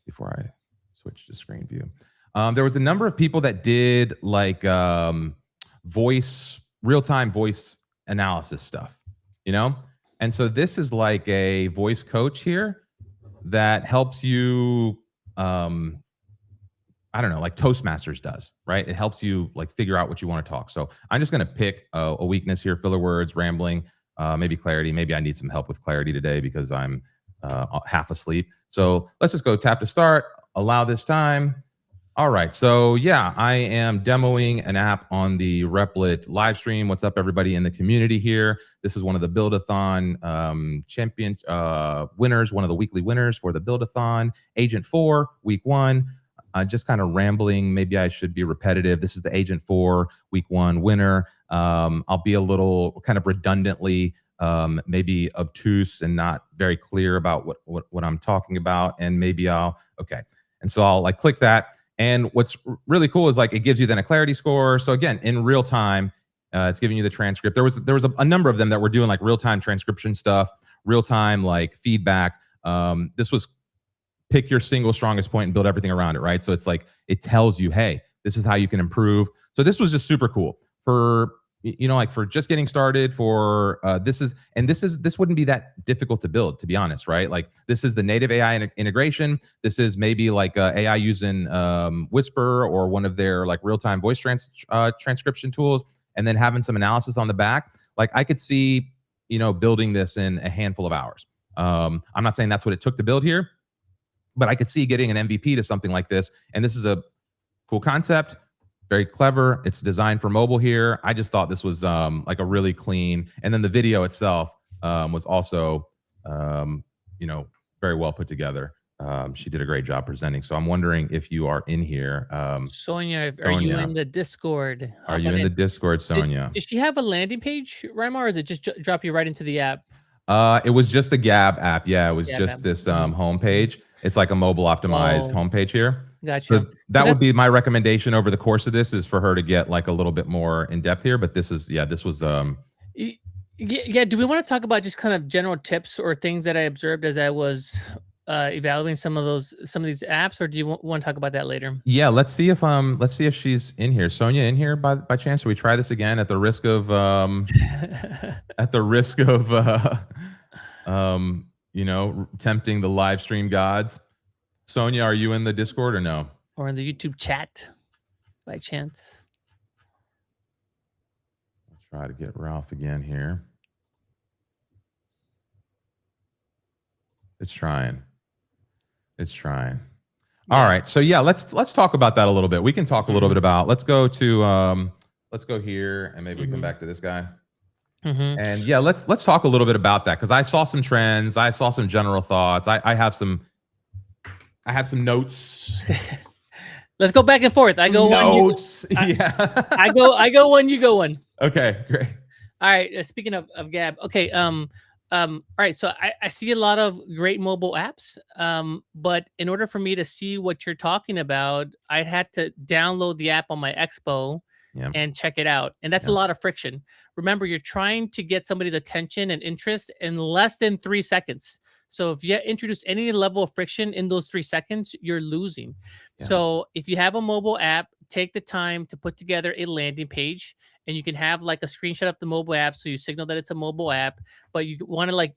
before I switch to screen view. There was a number of people that did like real-time voice analysis stuff, you know? And so this is like a voice coach here that helps you, I don't know, like Toastmasters does, right? It helps you like figure out what you want to talk. So I'm just going to pick a weakness here, filler words, rambling, maybe clarity. Maybe I need some help with clarity today because I'm half asleep. So let's just go tap to start, allow this time. All right, so yeah, I am demoing an app on the Replit live stream. What's up, everybody in the community here? This is one of the Buildathon champion winners, one of the weekly winners for the Buildathon. Agent 4, week 1. Just kind of rambling. Maybe I should be repetitive. This is the Agent 4, week 1 winner. I'll be a little kind of redundantly, maybe obtuse and not very clear about what I'm talking about. And maybe okay. And so I'll like click that. And what's really cool is like it gives you then a clarity score. So again, in real time, it's giving you the transcript. There was a number of them that were doing like real time transcription stuff, real time like feedback. This was pick your single strongest point and build everything around it, right? So it's like it tells you, hey, this is how you can improve. So this was just super cool for, you know, like for just getting started. For this wouldn't be that difficult to build, to be honest, right? Like this is the native AI integration. This is maybe like AI using Whisper or one of their like real-time voice transcription tools, and then having some analysis on the back. Like I could see, you know, building this in a handful of hours. I'm not saying that's what it took to build here, but I could see getting an MVP to something like this. And this is a cool concept. Very clever. It's designed for mobile here. I just thought this was like a really clean, and then the video itself was also, you know, very well put together. She did a great job presenting. So I'm wondering if you are in here. Sonia, are you in the Discord? Are you in the Discord, Sonia? Does she have a landing page, Raimar, or is it just drop you right into the app? It was just the Gab app. Yeah, it was Gab just app. this homepage. It's like a mobile optimized homepage here. Gotcha. So that would be my recommendation over the course of this, is for her to get like a little bit more in depth here. But this is, yeah, this was yeah. Do we want to talk about just kind of general tips or things that I observed as I was evaluating some of these apps, or do you want to talk about that later? Yeah, let's see if she's in here. Sonia in here by chance? Should we try this again at the risk of you know, tempting the live stream gods? Sonia, are you in the Discord or no? Or in the YouTube chat by chance? I'll try to get Ralph again here. It's trying. Yeah. All right. So yeah, let's talk about that a little bit. We can talk a little bit about, let's go here and maybe we come back to this guy. And yeah, let's talk a little bit about that, because I saw some trends, I saw some general thoughts. I have some notes. Let's go back and forth. I go notes. One, yeah. I go one, you go one. Okay, great. All right. Speaking of Gab, okay. All right. So I see a lot of great mobile apps. But in order for me to see what you're talking about, I had to download the app on my Expo and check it out. And that's a lot of friction. Remember, you're trying to get somebody's attention and interest in less than 3 seconds. So if you introduce any level of friction in those 3 seconds, you're losing. So if you have a mobile app, take the time to put together a landing page, and you can have like a screenshot of the mobile app, so you signal that it's a mobile app, but you want to like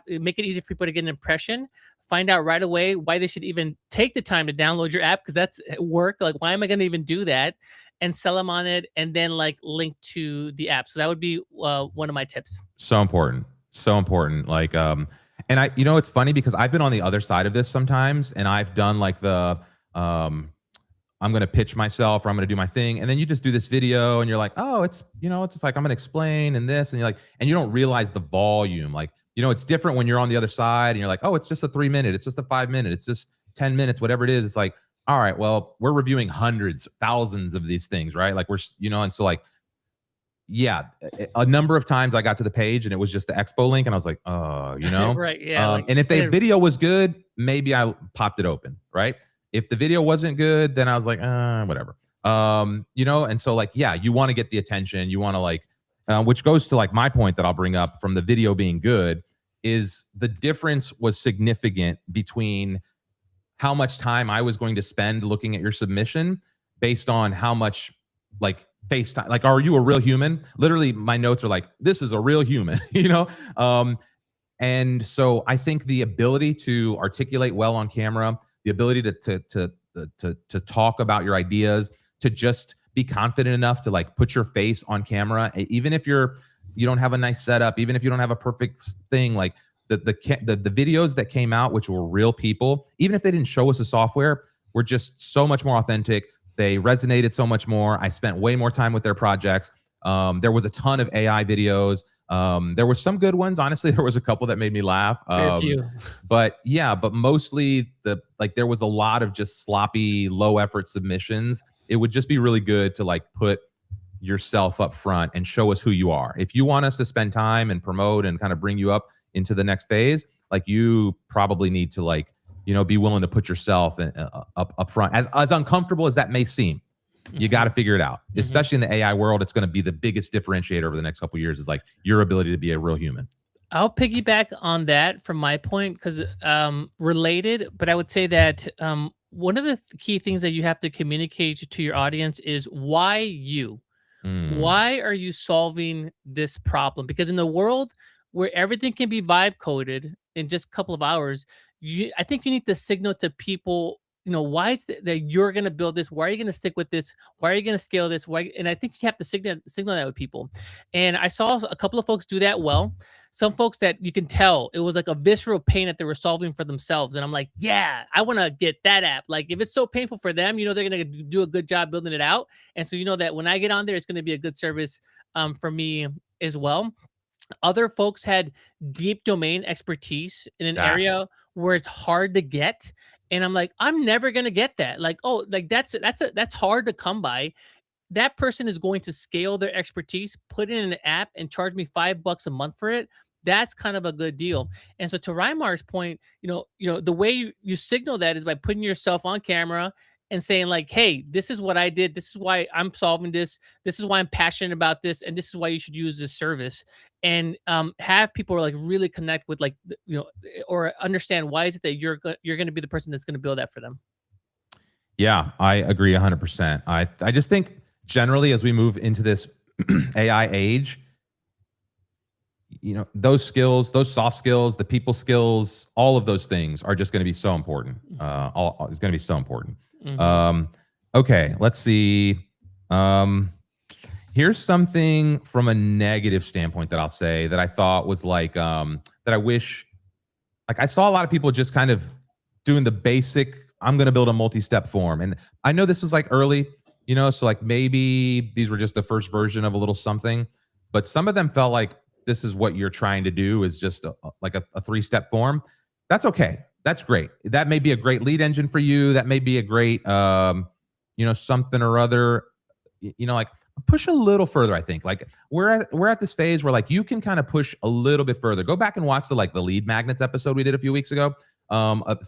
make it easy for people to get an impression. Find out right away why they should even take the time to download your app, because that's work. Like, why am I going to even do that? And sell them on it, and then like link to the app. So that would be one of my tips. So important. Like, and you know, it's funny because I've been on the other side of this sometimes, and I've done like the, I'm going to pitch myself, or I'm going to do my thing. And then you just do this video and you're like, oh, it's, you know, it's just like, I'm going to explain and this, and you're like, and you don't realize the volume. Like you know, it's different when you're on the other side and you're like, oh, it's just a 3 minute, it's just a 5 minute, it's just 10 minutes, whatever it is. It's like, all right, well, we're reviewing hundreds, thousands of these things, right? Like we're, you know, and so like, yeah, a number of times I got to the page and it was just the expo link and I was like, oh, you know, Right. Yeah. and if the video was good, maybe I popped it open, right? If the video wasn't good, then I was like, whatever. You know, and so like, yeah, you want to get the attention, you want to like, which goes to like my point that I'll bring up from the video being good, is the difference was significant between how much time I was going to spend looking at your submission based on how much like FaceTime, like, are you a real human? Literally my notes are like, this is a real human, you know? And so I think the ability to articulate well on camera, the ability to talk about your ideas, to just be confident enough to like put your face on camera, even if you don't have a nice setup, even if you don't have a perfect thing, like the videos that came out, which were real people, even if they didn't show us the software, were just so much more authentic. They resonated so much more. I spent way more time with their projects. There was a ton of AI videos. There were some good ones. Honestly, there was a couple that made me laugh. But yeah, but mostly there was a lot of just sloppy, low effort submissions. It would just be really good to like put yourself up front and show us who you are. If you want us to spend time and promote and kind of bring you up into the next phase, like you probably need to like, you know, be willing to put yourself up front. As uncomfortable as that may seem, you got to figure it out. Especially in the AI world, it's going to be the biggest differentiator over the next couple of years is like your ability to be a real human. I'll piggyback on that from my point because related, but I would say that one of the key things that you have to communicate to your audience is why you. Why are you solving this problem? Because in the world where everything can be vibe coded in just a couple of hours, I think you need to signal to people, you know, why is that you're going to build this? Why are you going to stick with this? Why are you going to scale this? Why? And I think you have to signal that with people. And I saw a couple of folks do that well. Some folks that you can tell it was like a visceral pain that they were solving for themselves. And I'm like, yeah, I want to get that app. Like if it's so painful for them, you know, they're going to do a good job building it out. And so, you know, that when I get on there, it's going to be a good service for me as well. Other folks had deep domain expertise in an area where it's hard to get. And I'm like, I'm never going to get that. Like, oh, like that's hard to come by. That person is going to scale their expertise, put it in an app and charge me $5 a month for it. That's kind of a good deal. And so to Reimar's point, you know, the way you signal that is by putting yourself on camera and saying like, hey, this is what I did. This is why I'm solving this. This is why I'm passionate about this. And this is why you should use this service. And have people like really connect with like, you know, or understand why is it that you're going to be the person that's going to build that for them. Yeah, I agree 100%. I just think generally as we move into this AI age, you know, those skills, those soft skills, the people skills, all of those things are just going to be so important. It's going to be so important. Okay, let's see. Here's something from a negative standpoint that I'll say that I thought was like, that I wish, like I saw a lot of people just kind of doing the basic, I'm going to build a multi-step form. And I know this was like early, you know, so like maybe these were just the first version of a little something, but some of them felt like this is what you're trying to do is just like a 3-step form. That's okay. That's great. That may be a great lead engine for you. That may be a great, you know, something or other, you know, like push a little further. I think like we're at this phase where like you can kind of push a little bit further. Go back and watch the lead magnets episode we did a few weeks ago.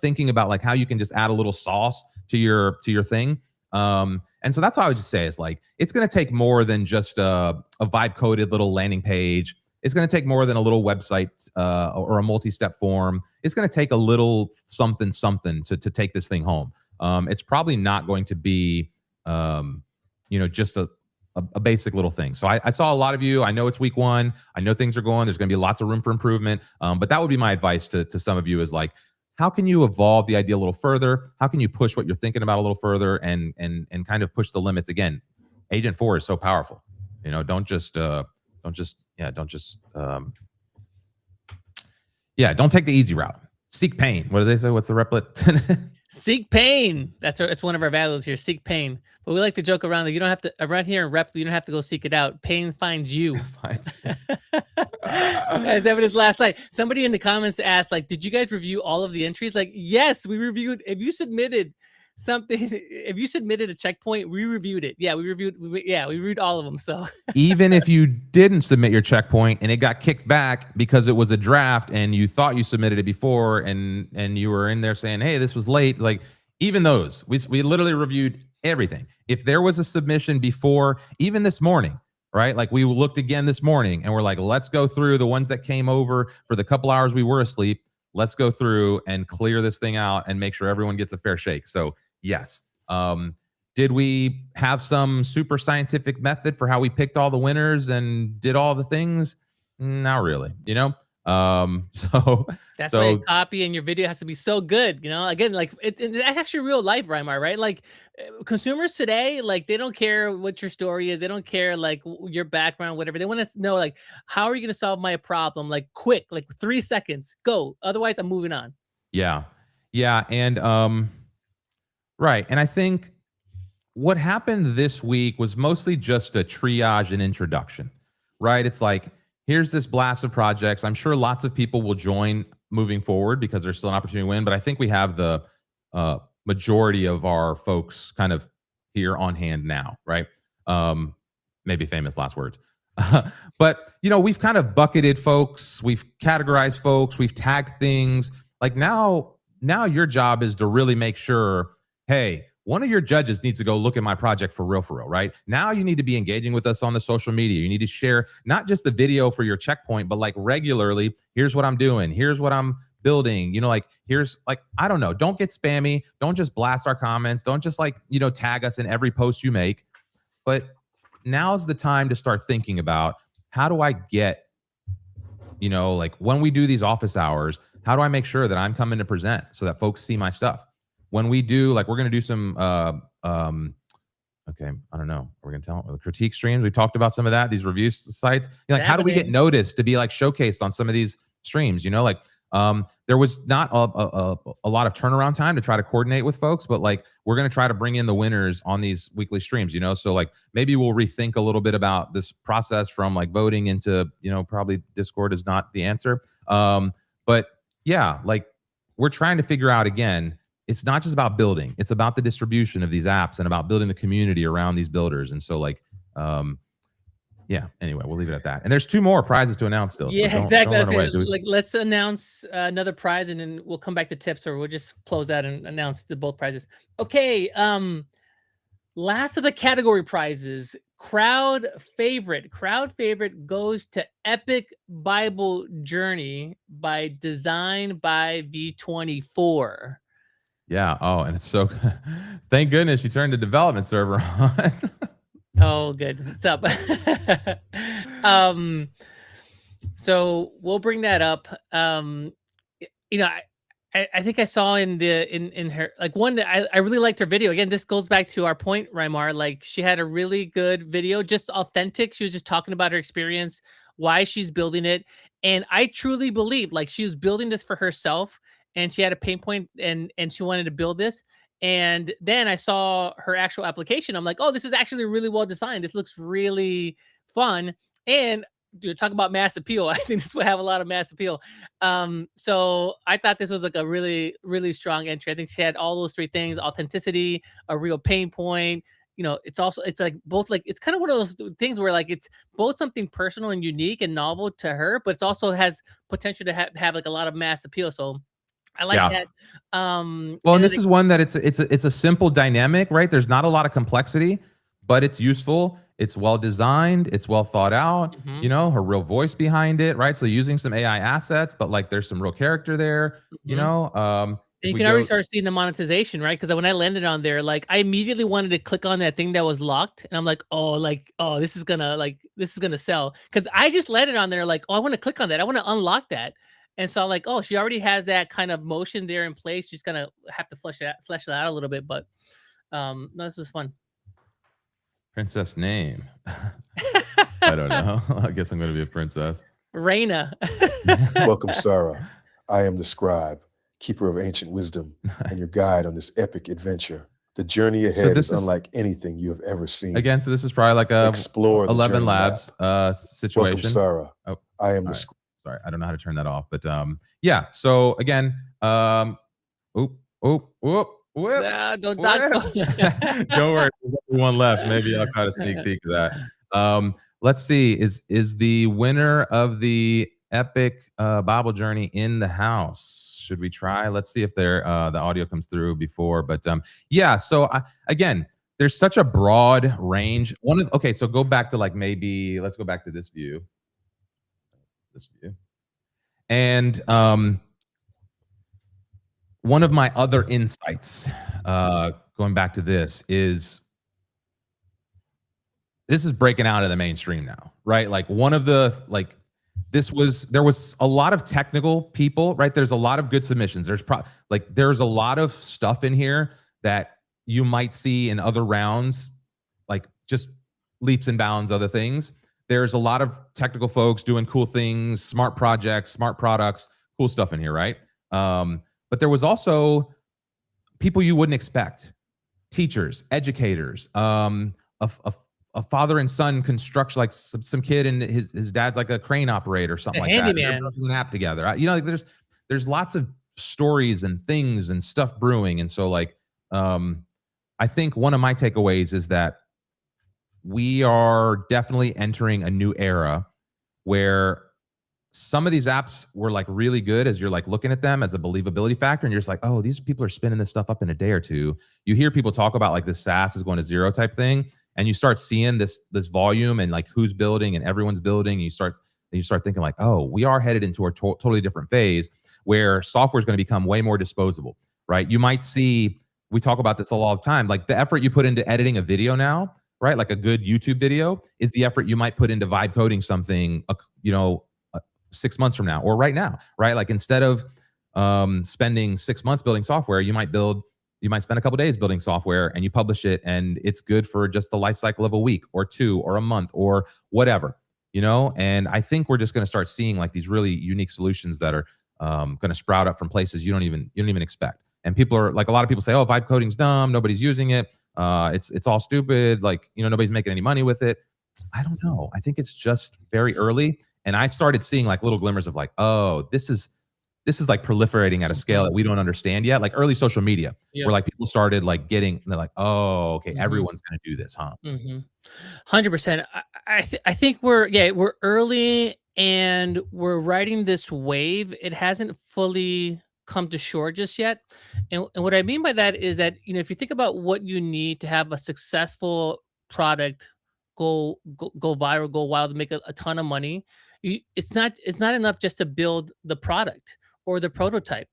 Thinking about like how you can just add a little sauce to your thing. And so that's what I would just say is like, it's going to take more than just a vibe coded little landing page. It's going to take more than a little website or a multi-step form. It's going to take a little something to take this thing home. It's probably not going to be, you know, just a basic little thing. So I saw a lot of you. I know it's week 1. I know things are going. There's going to be lots of room for improvement. But that would be my advice to some of you is like, how can you evolve the idea a little further? How can you push what you're thinking about a little further and kind of push the limits? Again, Agent 4 is so powerful. You know, don't take the easy route. Seek pain. What do they say? What's the Replit? Seek pain. It's one of our values here. Seek pain. But we like to joke around that you don't have to around here in Replit, you don't have to go seek it out. Pain finds you. As evidence last night, somebody in the comments asked, like, did you guys review all of the entries? Like, yes, we reviewed. If you submitted something, if you submitted a checkpoint, we reviewed it. Yeah, we reviewed all of them. So even if you didn't submit your checkpoint and it got kicked back because it was a draft and you thought you submitted it before and you were in there saying, hey, this was late, like even those, we literally reviewed everything. If there was a submission before, even this morning, right? Like we looked again this morning and we're like, let's go through the ones that came over for the couple hours we were asleep. Let's go through and clear this thing out and make sure everyone gets a fair shake. So yes. Did we have some super scientific method for how we picked all the winners and did all the things? Not really, you know? So that's why a copy and your video has to be so good, you know? Again, like it's actually real life, Reimar, right? Like consumers today, like they don't care what your story is. They don't care like your background, whatever. They want to know like, how are you going to solve my problem? Like quick, like 3 seconds, go. Otherwise I'm moving on. Yeah. Yeah. And, right. And I think what happened this week was mostly just a triage and introduction, right? It's like, here's this blast of projects. I'm sure lots of people will join moving forward because there's still an opportunity to win, but I think we have the majority of our folks kind of here on hand now, right? Maybe famous last words. But, you know, we've kind of bucketed folks. We've categorized folks. We've tagged things. Like now your job is to really make sure, hey, one of your judges needs to go look at my project for real, right? Now you need to be engaging with us on the social media. You need to share not just the video for your checkpoint, but like regularly, here's what I'm doing. Here's what I'm building. You know, like here's like, I don't know, don't get spammy. Don't just blast our comments. Don't just like, you know, tag us in every post you make. But now's the time to start thinking about how do I get, you know, like when we do these office hours, how do I make sure that I'm coming to present so that folks see my stuff? When we do, like, we're going to do some, okay, I don't know. We're going to tell critique streams. We talked about some of that, these review sites. Like, how do we get noticed to be like showcased on some of these streams? You know, like there was not a lot of turnaround time to try to coordinate with folks, but like we're going to try to bring in the winners on these weekly streams, you know? So like maybe we'll rethink a little bit about this process from like voting into, you know, probably Discord is not the answer. But yeah, like we're trying to figure out again, it's not just about building, it's about the distribution of these apps and about building the community around these builders. And so like, yeah, anyway, we'll leave it at that. And there's 2 more prizes to announce still. Yeah, so exactly. Don't run away, like, let's announce another prize and then we'll come back to tips, or we'll just close out and announce both prizes. Okay. Last of the category prizes, crowd favorite goes to Epic Bible Journey by Design by V24. Yeah. Oh, and it's so, thank goodness you turned the development server on. Oh, good. What's up? So we'll bring that up. You know, I think I saw in her, like one that I really liked her video. Again, this goes back to our point, Reimar. Like she had a really good video, just authentic. She was just talking about her experience, why she's building it. And I truly believe like she was building this for herself and she had a pain point and she wanted to build this. And then I saw her actual application. I'm like, oh, this is actually really well designed. This looks really fun. And dude, talk about mass appeal. I think this would have a lot of mass appeal. So I thought this was like a really, really strong entry. I think she had all those 3 things: authenticity, a real pain point. You know, it's like both, like, it's kind of one of those things where like it's both something personal and unique and novel to her, but it's also has potential to have like a lot of mass appeal. So I like that. Well, and this is one that it's a simple dynamic, right? There's not a lot of complexity, but it's useful. It's well designed. It's well thought out. You know, her real voice behind it, right? So using some AI assets, but like there's some real character there. You know, and you can already start seeing the monetization, right? Because when I landed on there, like I immediately wanted to click on that thing that was locked, and I'm like, oh, this is gonna sell. Because I just landed on there, like, oh, I want to click on that. I want to unlock that. And so like, oh, she already has that kind of motion there in place. She's gonna have to flesh it out a little bit, but no, this was fun. Princess name. I don't know. I guess I'm going to be a princess. Reina. Welcome, Sarah. I am the scribe. keeper of ancient wisdom, and your guide on this epic adventure. The journey ahead is unlike anything you have ever seen. Again, so this is probably like a Explore the 11 journey Labs situation. Welcome, Sarah. Oh, I am the right. Sorry, I don't know how to turn that off, but yeah. So again, whoop. Nah, don't dodge. Don't worry, there's only one left. Maybe I'll try to sneak peek of that. Let's see. Is the winner of the epic Bible journey in the house? Should we try? Let's see if the audio comes through before. But yeah. So again, there's such a broad range. Okay. So go back to like maybe let's go back to this view. This view, and one of my other insights, going back to this is breaking out of the mainstream now, right? Like one of the, like, there was a lot of technical people, right? There's a lot of good submissions. There's a lot of stuff in here that you might see in other rounds, like just leaps and bounds, other things. There's a lot of technical folks doing cool things, smart projects, smart products, cool stuff in here, right? But there was also people you wouldn't expect, teachers, educators, a father and son construction, like some kid and his dad's like a crane operator or something like that. They're building an app together. You know, like there's lots of stories and things and stuff brewing. And so like, I think one of my takeaways is that we are definitely entering a new era where some of these apps were like really good as you're like looking at them as a believability factor. And you're just like, oh, these people are spinning this stuff up in a day or two. You hear people talk about like this SaaS is going to zero type thing. And you start seeing this volume and like who's building and everyone's building. And you start thinking like, oh, we are headed into a totally different phase where software is going to become way more disposable, right? You might see, we talk about this a lot of the time, like the effort you put into editing a video now, right? Like a good YouTube video is the effort you might put into vibe coding something, 6 months from now or right now, right? Like instead of spending 6 months building software, you might spend a couple days building software and you publish it and it's good for just the life cycle of a week or 2 or a month or whatever, And I think we're just going to start seeing like these really unique solutions that are going to sprout up from places you don't even expect. And people are like, a lot of people say, oh, vibe coding's dumb. Nobody's using it. It's all stupid. Like, nobody's making any money with it. I don't know. I think it's just very early. And I started seeing like little glimmers of like, oh, this is like proliferating at a scale that we don't understand yet. Like early social media, where like people started like they're like, oh, okay, everyone's going to do this, huh? 100%. I think we're early and we're riding this wave. It hasn't fully come to shore just yet. And what I mean by that is that, if you think about what you need to have a successful product go viral, go wild, make a ton of money, it's not enough just to build the product or the prototype.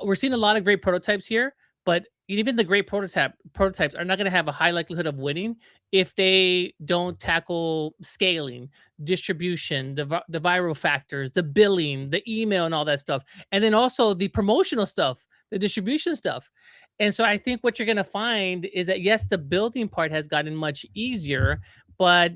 We're seeing a lot of great prototypes here, but even the great prototypes are not going to have a high likelihood of winning if they don't tackle scaling, distribution, the viral factors, the billing, the email, and all that stuff, and then also the promotional stuff, the distribution stuff. And so I think what you're going to find is that, yes, the building part has gotten much easier, but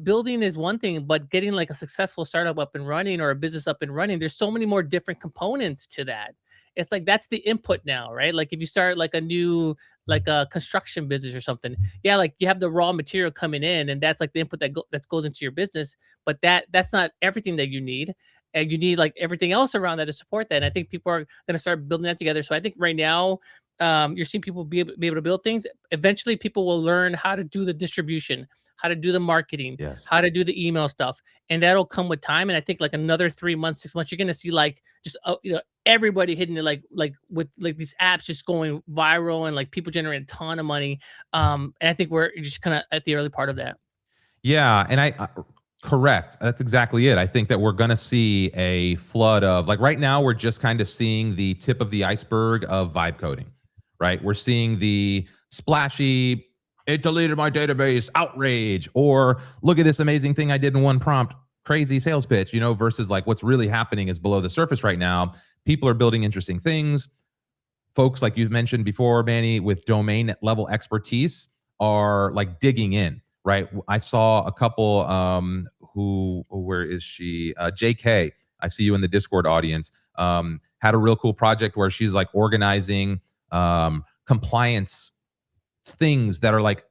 building is one thing, but getting like a successful startup up and running or a business up and running, there's so many more different components to that. It's like, that's the input now, right? Like if you start like a new, like a construction business or something, yeah, like you have the raw material coming in and that's like the input that goes into your business, but that's not everything that you need. And you need like everything else around that to support that. And I think people are going to start building that together. So I think right now, you're seeing people be able to build things. Eventually people will learn how to do the distribution, how to do the marketing, how to do the email stuff. And that'll come with time. And I think like another 3 months, 6 months, you're going to see like just, everybody hitting it like with like these apps just going viral and like people generating a ton of money. And I think we're just kind of at the early part of that. Yeah. And correct. That's exactly it. I think that we're going to see a flood of like right now, we're just kind of seeing the tip of the iceberg of vibe coding, right? We're seeing the splashy, it deleted my database, outrage, or look at this amazing thing I did in one prompt, crazy sales pitch, versus like what's really happening is below the surface right now. People are building interesting things. Folks, like you mentioned before, Manny, with domain level expertise are like digging in, right? I saw a couple where is she? JK I see you in the Discord audience, had a real cool project where she's like organizing compliance things that are like,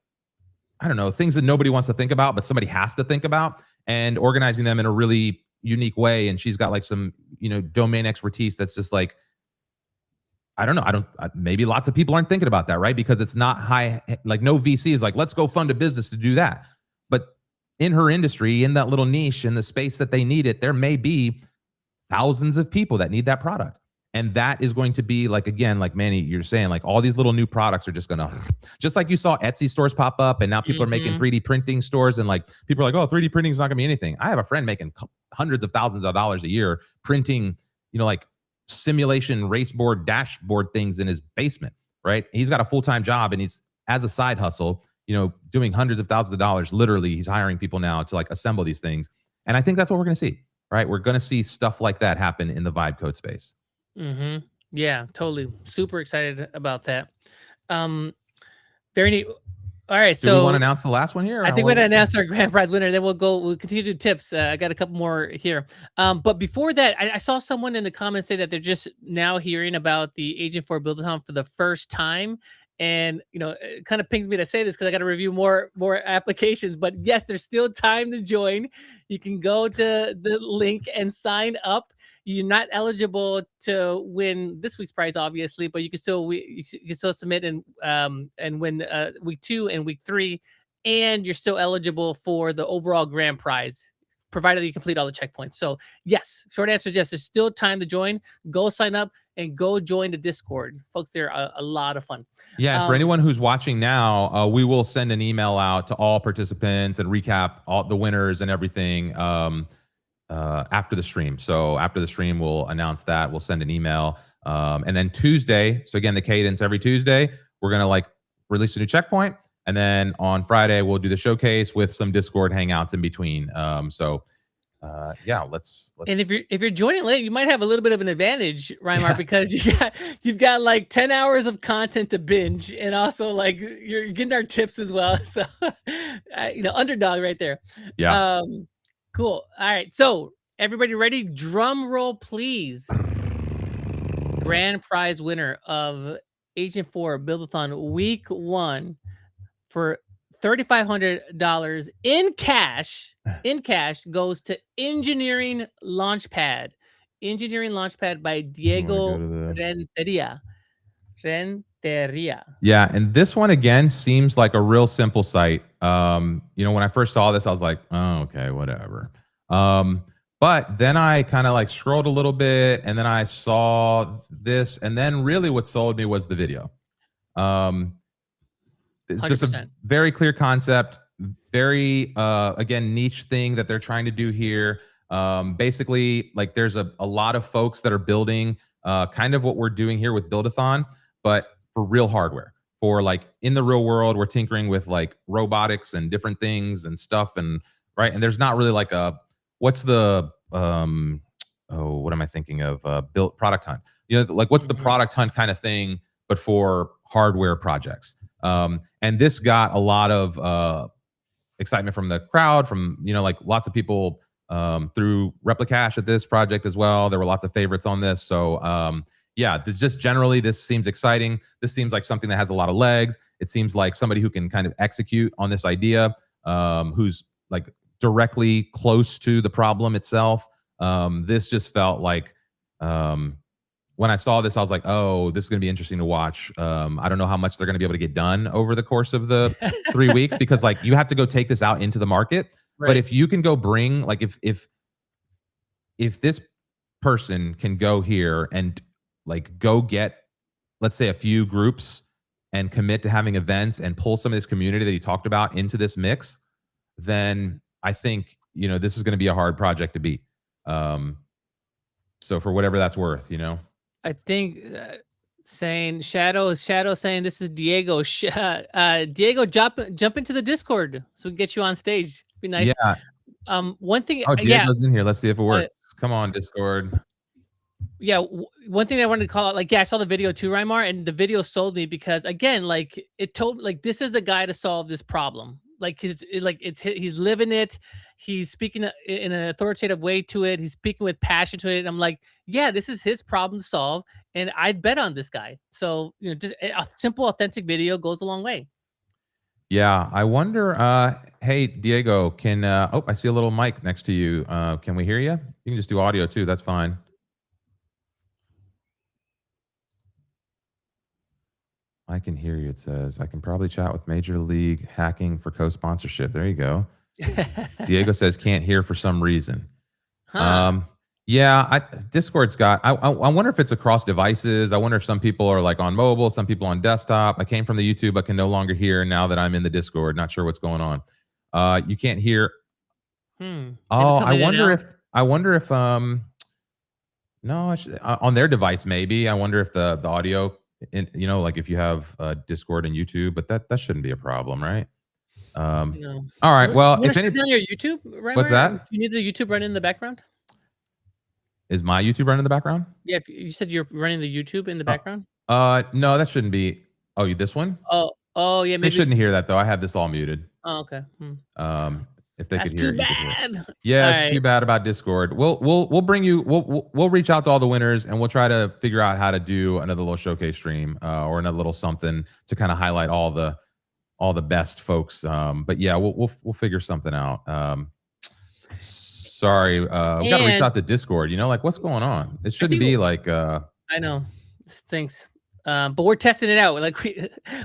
I don't know, things that nobody wants to think about, but somebody has to think about, and organizing them in a really unique way. And she's got like some, domain expertise that's just like, I don't know. Maybe lots of people aren't thinking about that, right? Because it's not high, like no VC is like, let's go fund a business to do that. But in her industry, in that little niche, in the space that they need it, there may be thousands of people that need that product. And that is going to be like, again, like Manny, you're saying, like all these little new products are just going to, just like you saw Etsy stores pop up and now people are making 3D printing stores, and like people are like, oh, 3D printing is not going to be anything. I have a friend making hundreds of thousands of dollars a year printing, like simulation race board dashboard things in his basement, right? He's got a full-time job and he's, as a side hustle, doing hundreds of thousands of dollars. Literally, he's hiring people now to like assemble these things. And I think that's what we're going to see, right? We're going to see stuff like that happen in the vibe code space. Yeah, totally. Super excited about that. Very neat. All right, so do we want to announce the last one here? I think we're going to announce our grand prize winner. Then we'll continue to do tips. I got a couple more here. But before that, I saw someone in the comments say that they're just now hearing about the Agent 4 Buildathon for the first time. And, it kind of pings me to say this because I got to review more applications. But yes, there's still time to join. You can go to the link and sign up. You're not eligible to win this week's prize, obviously, but you can still submit and win week 2 and week 3, and you're still eligible for the overall grand prize, provided you complete all the checkpoints. So yes, short answer is yes. There's still time to join. Go sign up and go join the Discord, folks. They're a lot of fun. Yeah, for anyone who's watching now, we will send an email out to all participants and recap all the winners and everything. After the stream. So after the stream, we'll announce that. We'll send an email. And then Tuesday, so again, the cadence every Tuesday, we're going to like release a new checkpoint. And then on Friday, we'll do the showcase with some Discord hangouts in between. Yeah, let's. And if you're joining late, you might have a little bit of an advantage, Reimar, because you've got like 10 hours of content to binge, and also like you're getting our tips as well. So underdog right there. Yeah. Cool. All right. So everybody ready? Drum roll, please. Grand prize winner of Agent 4 Buildathon week 1 for $3,500 in cash goes to Engineering Launchpad. Engineering Launchpad by Diego Renteria. Yeah, and this one again seems like a real simple site. When I first saw this, I was like, oh, okay, whatever. But then I kind of like scrolled a little bit, and then I saw this, and then really what sold me was the video. It's 100%. Just a very clear concept, very again niche thing that they're trying to do here. Basically, like there's a lot of folks that are building kind of what we're doing here with Buildathon, but for real hardware. For like in the real world, we're tinkering with like robotics and different things and stuff, and right. And there's not really like what's the what am I thinking of? Built product hunt. Like what's the product hunt kind of thing, but for hardware projects. And this got a lot of excitement from the crowd, from like lots of people through Replicash at this project as well. There were lots of favorites on this. So yeah, just generally, this seems exciting. This seems like something that has a lot of legs. It seems like somebody who can kind of execute on this idea, who's like directly close to the problem itself. This just felt like, when I saw this, I was like, oh, this is going to be interesting to watch. I don't know how much they're going to be able to get done over the course of the 3 weeks, because like you have to go take this out into the market. Right. But if you can go bring, like if this person can go here and like go get, let's say, a few groups and commit to having events and pull some of this community that he talked about into this mix, then I think, this is going to be a hard project to beat. So for whatever that's worth, I think saying Shadow saying this is Diego. Diego, jump into the Discord so we can get you on stage. Be nice. Yeah. One thing. Oh, Diego's in here. Let's see if it works. Come on, Discord. Yeah, one thing I wanted to call out, like, I saw the video too, Reimar, and the video sold me because, again, like, it told, like, this is the guy to solve this problem. like he's living it. He's speaking in an authoritative way to it. He's speaking with passion to it. And I'm like, yeah, this is his problem to solve, and I'd bet on this guy. So just a simple, authentic video goes a long way. Yeah, I wonder. Hey, Diego, can oh, I see a little mic next to you. Can we hear you? You can just do audio too. That's fine. I can hear you. It says I can probably chat with Major League Hacking for co-sponsorship. There you go. Diego says can't hear for some reason. Huh. Yeah, Discord's got. I wonder if it's across devices. I wonder if some people are like on mobile, some people on desktop. I came from the YouTube, but can no longer hear now that I'm in the Discord. Not sure what's going on. You can't hear. Oh, I wonder if no, on their device maybe. I wonder if the audio, like if you have Discord and YouTube, but that shouldn't be a problem, right? No. All right. Well, if any on your YouTube, right? What's that? You need the YouTube running in the background. Is my YouTube running in the background? Yeah, if you said you're running the YouTube in the background. No, that shouldn't be. Oh, this one? Oh, yeah. Maybe they shouldn't hear that though. I have this all muted. Oh, okay. If they That's could hear too it, bad. you could hear it. Yeah, it's too bad about Discord. We'll bring you. We'll reach out to all the winners and we'll try to figure out how to do another little showcase stream or another little something to kind of highlight all the best folks. But yeah, we'll figure something out. Sorry, we got to reach out to Discord. Like what's going on? It shouldn't be like. I know, it stinks. But we're testing it out. Like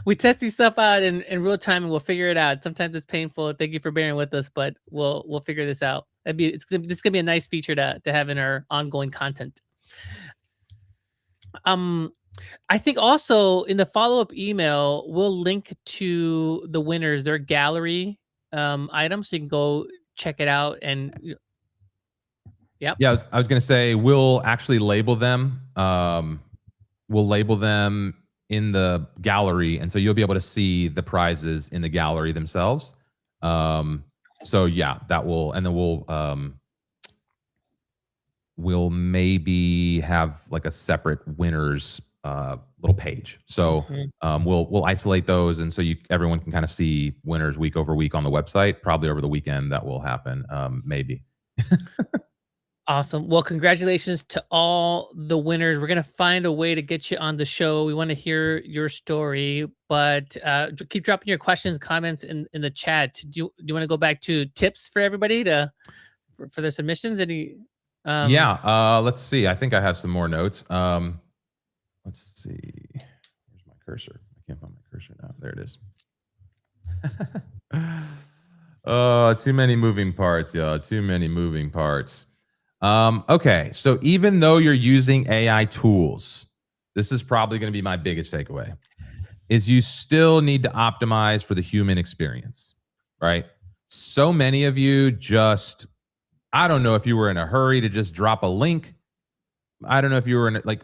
we test these stuff out in real time, and we'll figure it out. Sometimes it's painful. Thank you for bearing with us, but we'll figure this out. This is gonna be a nice feature to have in our ongoing content. I think also in the follow-up email, we'll link to the winners, their gallery items, so you can go check it out. And yeah, I was gonna say we'll actually label them. We'll label them in the gallery, and so you'll be able to see the prizes in the gallery themselves. So yeah, that will, and then we'll maybe have like a separate winners little page. So we'll isolate those, and so everyone can kind of see winners week over week on the website. Probably over the weekend that will happen, maybe. Awesome. Well, congratulations to all the winners. We're going to find a way to get you on the show. We want to hear your story, but keep dropping your questions, comments in the chat. Do you want to go back to tips for everybody for their submissions? Any? Let's see. I think I have some more notes. Let's see. Where's my cursor? I can't find my cursor now. There it is. Too many moving parts, y'all. Too many moving parts. Okay, so even though you're using AI tools, this is probably going to be my biggest takeaway, is you still need to optimize for the human experience, right? So many of you just, I don't know if you were in a hurry to just drop a link. I don't know if you were in like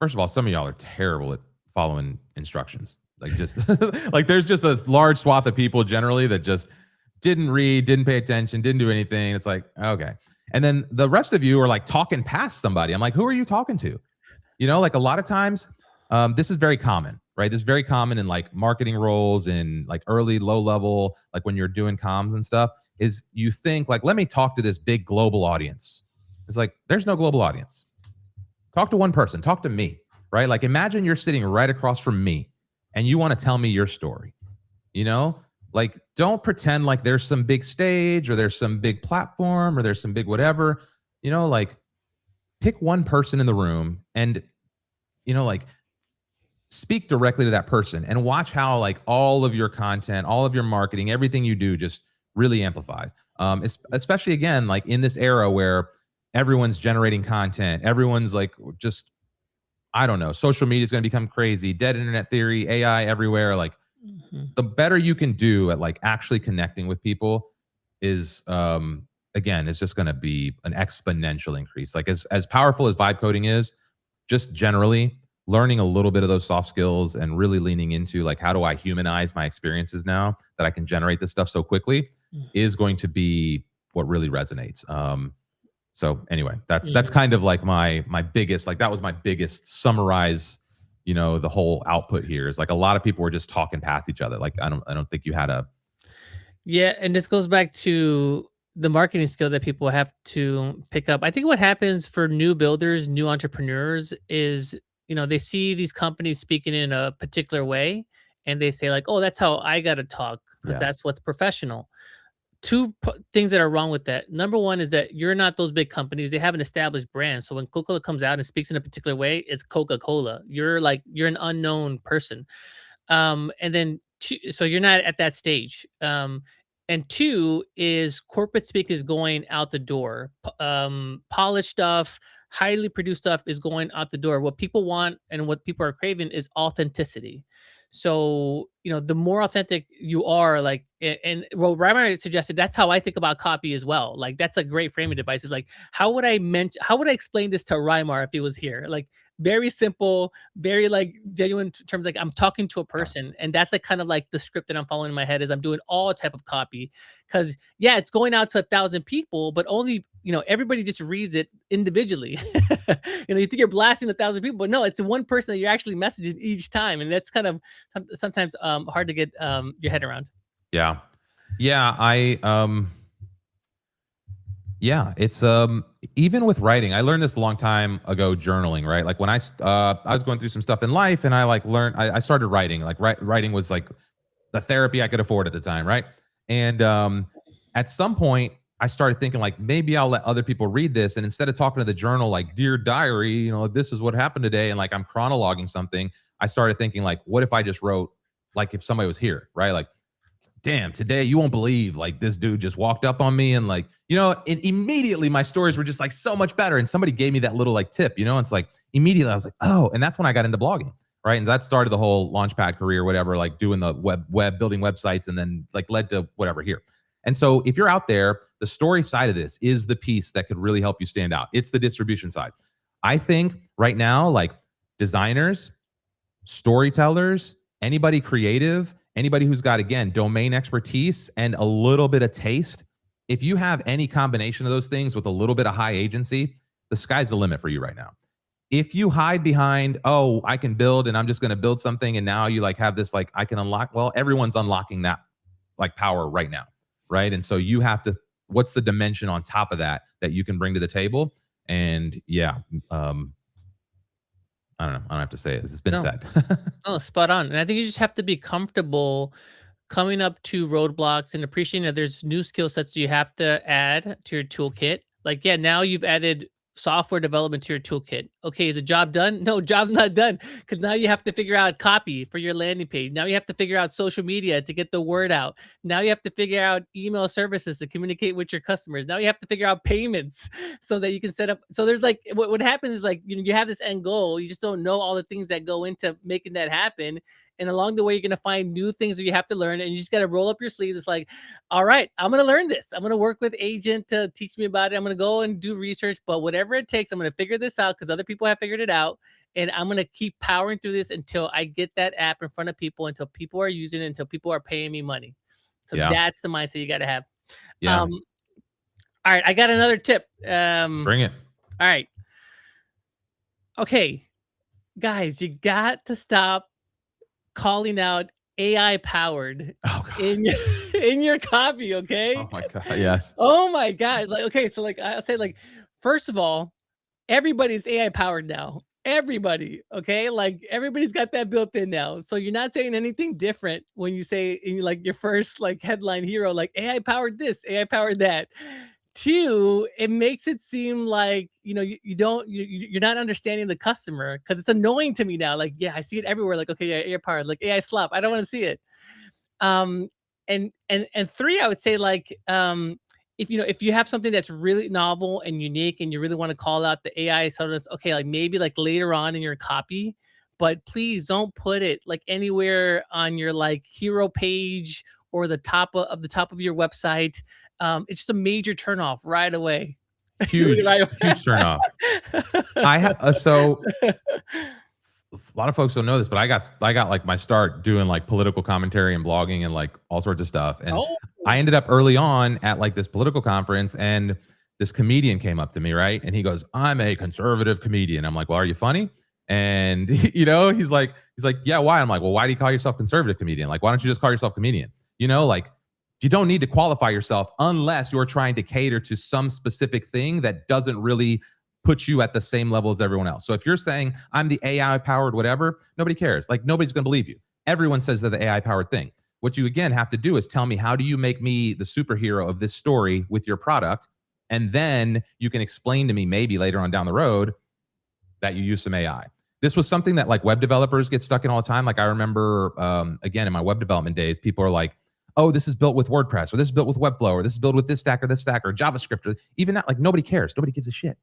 first of all, some of y'all are terrible at following instructions. Like just like there's just a large swath of people generally that just didn't read, didn't pay attention, didn't do anything. It's like, okay. And then the rest of you are like talking past somebody. I'm like, who are you talking to? Like a lot of times, this is very common, right? This is very common in like marketing roles and like early, low level, like when you're doing comms and stuff, is you think like, let me talk to this big global audience. It's like, there's no global audience. Talk to one person, talk to me, right? Like imagine you're sitting right across from me and you want to tell me your story, Like, don't pretend like there's some big stage or there's some big platform or there's some big whatever, like pick one person in the room and, like speak directly to that person and watch how like all of your content, all of your marketing, everything you do just really amplifies. Especially again, like in this era where everyone's generating content, everyone's like just, I don't know, social media is going to become crazy, dead internet theory, AI everywhere. Like, the better you can do at like actually connecting with people is, again, it's just going to be an exponential increase. Like as powerful as vibe coding is, just generally learning a little bit of those soft skills and really leaning into like, how do I humanize my experiences now that I can generate this stuff so quickly is going to be what really resonates. So anyway, that's kind of like my biggest, like that was my biggest summarize you know, the whole output here is like a lot of people were just talking past each other. Like I don't think you had a. Yeah, and this goes back to the marketing skill that people have to pick up. I think what happens for new builders, new entrepreneurs is, you know, they see these companies speaking in a particular way and they say like, "Oh, that's how I got to talk because Yes. that's what's professional." Things that are wrong with that. Number one is that you're not those big companies. They have an established brand. So when Coca-Cola comes out and speaks in a particular way, it's Coca-Cola. You're an unknown person. And then so you're not at that stage. And two is corporate speak is going out the door. Polished stuff, highly produced stuff is going out the door. What people want and what people are craving is authenticity. So, you know, the more authentic you are, like, and well, Reimer suggested that's how I think about copy as well. Like, that's a great framing device. Is like, how would I explain this to Reimer if he was here? Like, very simple, very like genuine terms. Like, I'm talking to a person, and that's like kind of like the script that I'm following in my head. Is I'm doing all type of copy because yeah, it's going out to 1,000 people, but only, you know, everybody just reads it individually. You know, you think you're blasting 1,000 people, but no, it's one person that you're actually messaging each time, and that's kind of sometimes hard to get your head around. Yeah. Yeah, it's even with writing, I learned this a long time ago, journaling, right? Like when I was going through some stuff in life and I like learned, I started writing. Like writing was like the therapy I could afford at the time, right? And at some point I started thinking like, maybe I'll let other people read this. And instead of talking to the journal, like, dear diary, you know, this is what happened today, and like I'm chronologing something, I started thinking like, what if I just wrote, like if somebody was here, right? Like, damn, today you won't believe, like this dude just walked up on me and like, you know, and immediately my stories were just like so much better. And somebody gave me that little like tip, you know, it's like immediately I was like, oh, and that's when I got into blogging, right? And that started the whole Launchpad career, whatever, like doing the web building websites, and then like led to whatever here. And so if you're out there, the story side of this is the piece that could really help you stand out. It's the distribution side. I think right now, like designers, storytellers, anybody creative, anybody who's got, again, domain expertise and a little bit of taste, if you have any combination of those things with a little bit of high agency, the sky's the limit for you right now. If you hide behind, oh, I can build and I'm just going to build something, and now you like have this, like I can unlock, well, everyone's unlocking that like power right now, right? And so you have to, what's the dimension on top of that you can bring to the table? And yeah, I don't know. I don't have to say it. It's been said. Oh, spot on. And I think you just have to be comfortable coming up to roadblocks and appreciating that there's new skill sets you have to add to your toolkit. Like, yeah, now you've added software development to your toolkit. Okay, is the job done? No, job's not done, because now you have to figure out copy for your landing page. Now you have to figure out social media to get the word out. Now you have to figure out email services to communicate with your customers. Now you have to figure out payments so that you can set up. So there's like, what happens is like, you know, you have this end goal. You just don't know all the things that go into making that happen. And along the way, you're going to find new things that you have to learn, and you just got to roll up your sleeves. It's like, all right, I'm going to learn this. I'm going to work with agent to teach me about it. I'm going to go and do research, but whatever it takes, I'm going to figure this out because other people have figured it out. And I'm going to keep powering through this until I get that app in front of people, until people are using it, until people are paying me money. So that's the mindset you got to have. Yeah. All right. I got another tip. Bring it. All right. Okay, guys, you got to stop calling out AI powered in your copy, okay? Oh my God, yes. Oh my God. Like, okay, so like I'll say, like, first of all, everybody's AI powered now. Everybody, okay? Like everybody's got that built in now. So you're not saying anything different when you say in like your first like headline hero, like AI powered this, AI powered that. Two, it makes it seem like, you know, you're not understanding the customer, because it's annoying to me now. Like, yeah, I see it everywhere. Like, okay, yeah, AI powered, like AI slop. I don't want to see it. And three, I would say like, if you have something that's really novel and unique and you really want to call out the AI, so that's okay, like maybe like later on in your copy, but please don't put it like anywhere on your like hero page or the top of your website. It's just a major turnoff right away. Huge turnoff. I have so a lot of folks don't know this, but I got like my start doing like political commentary and blogging and like all sorts of stuff. And I ended up early on at like this political conference, and this comedian came up to me, right? And he goes, "I'm a conservative comedian." I'm like, "Well, are you funny?" And he's like, yeah, why? I'm like, well, why do you call yourself conservative comedian? Like, why don't you just call yourself comedian? Like, you don't need to qualify yourself unless you're trying to cater to some specific thing that doesn't really put you at the same level as everyone else. So if you're saying I'm the AI powered whatever, nobody cares. Like, nobody's going to believe you. Everyone says they're the AI powered thing. What you again have to do is tell me, how do you make me the superhero of this story with your product? And then you can explain to me maybe later on down the road that you use some AI. This was something that like web developers get stuck in all the time. Like I remember, again, in my web development days, people are like, oh, this is built with WordPress, or this is built with Webflow, or this is built with this stack, or JavaScript, or even that. Like, nobody cares. Nobody gives a shit.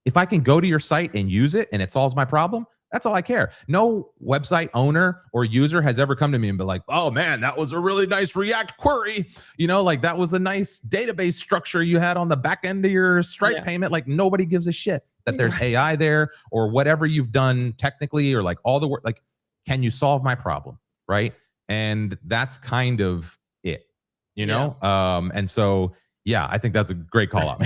If I can go to your site and use it and it solves my problem, that's all I care. No website owner or user has ever come to me and been like, oh man, that was a really nice React query. Like that was a nice database structure you had on the back end of your Stripe payment. Like, nobody gives a shit that there's AI there or whatever you've done technically, or like all the work. Like, can you solve my problem? Right. And that's kind of it, and so, yeah, I think that's a great call out.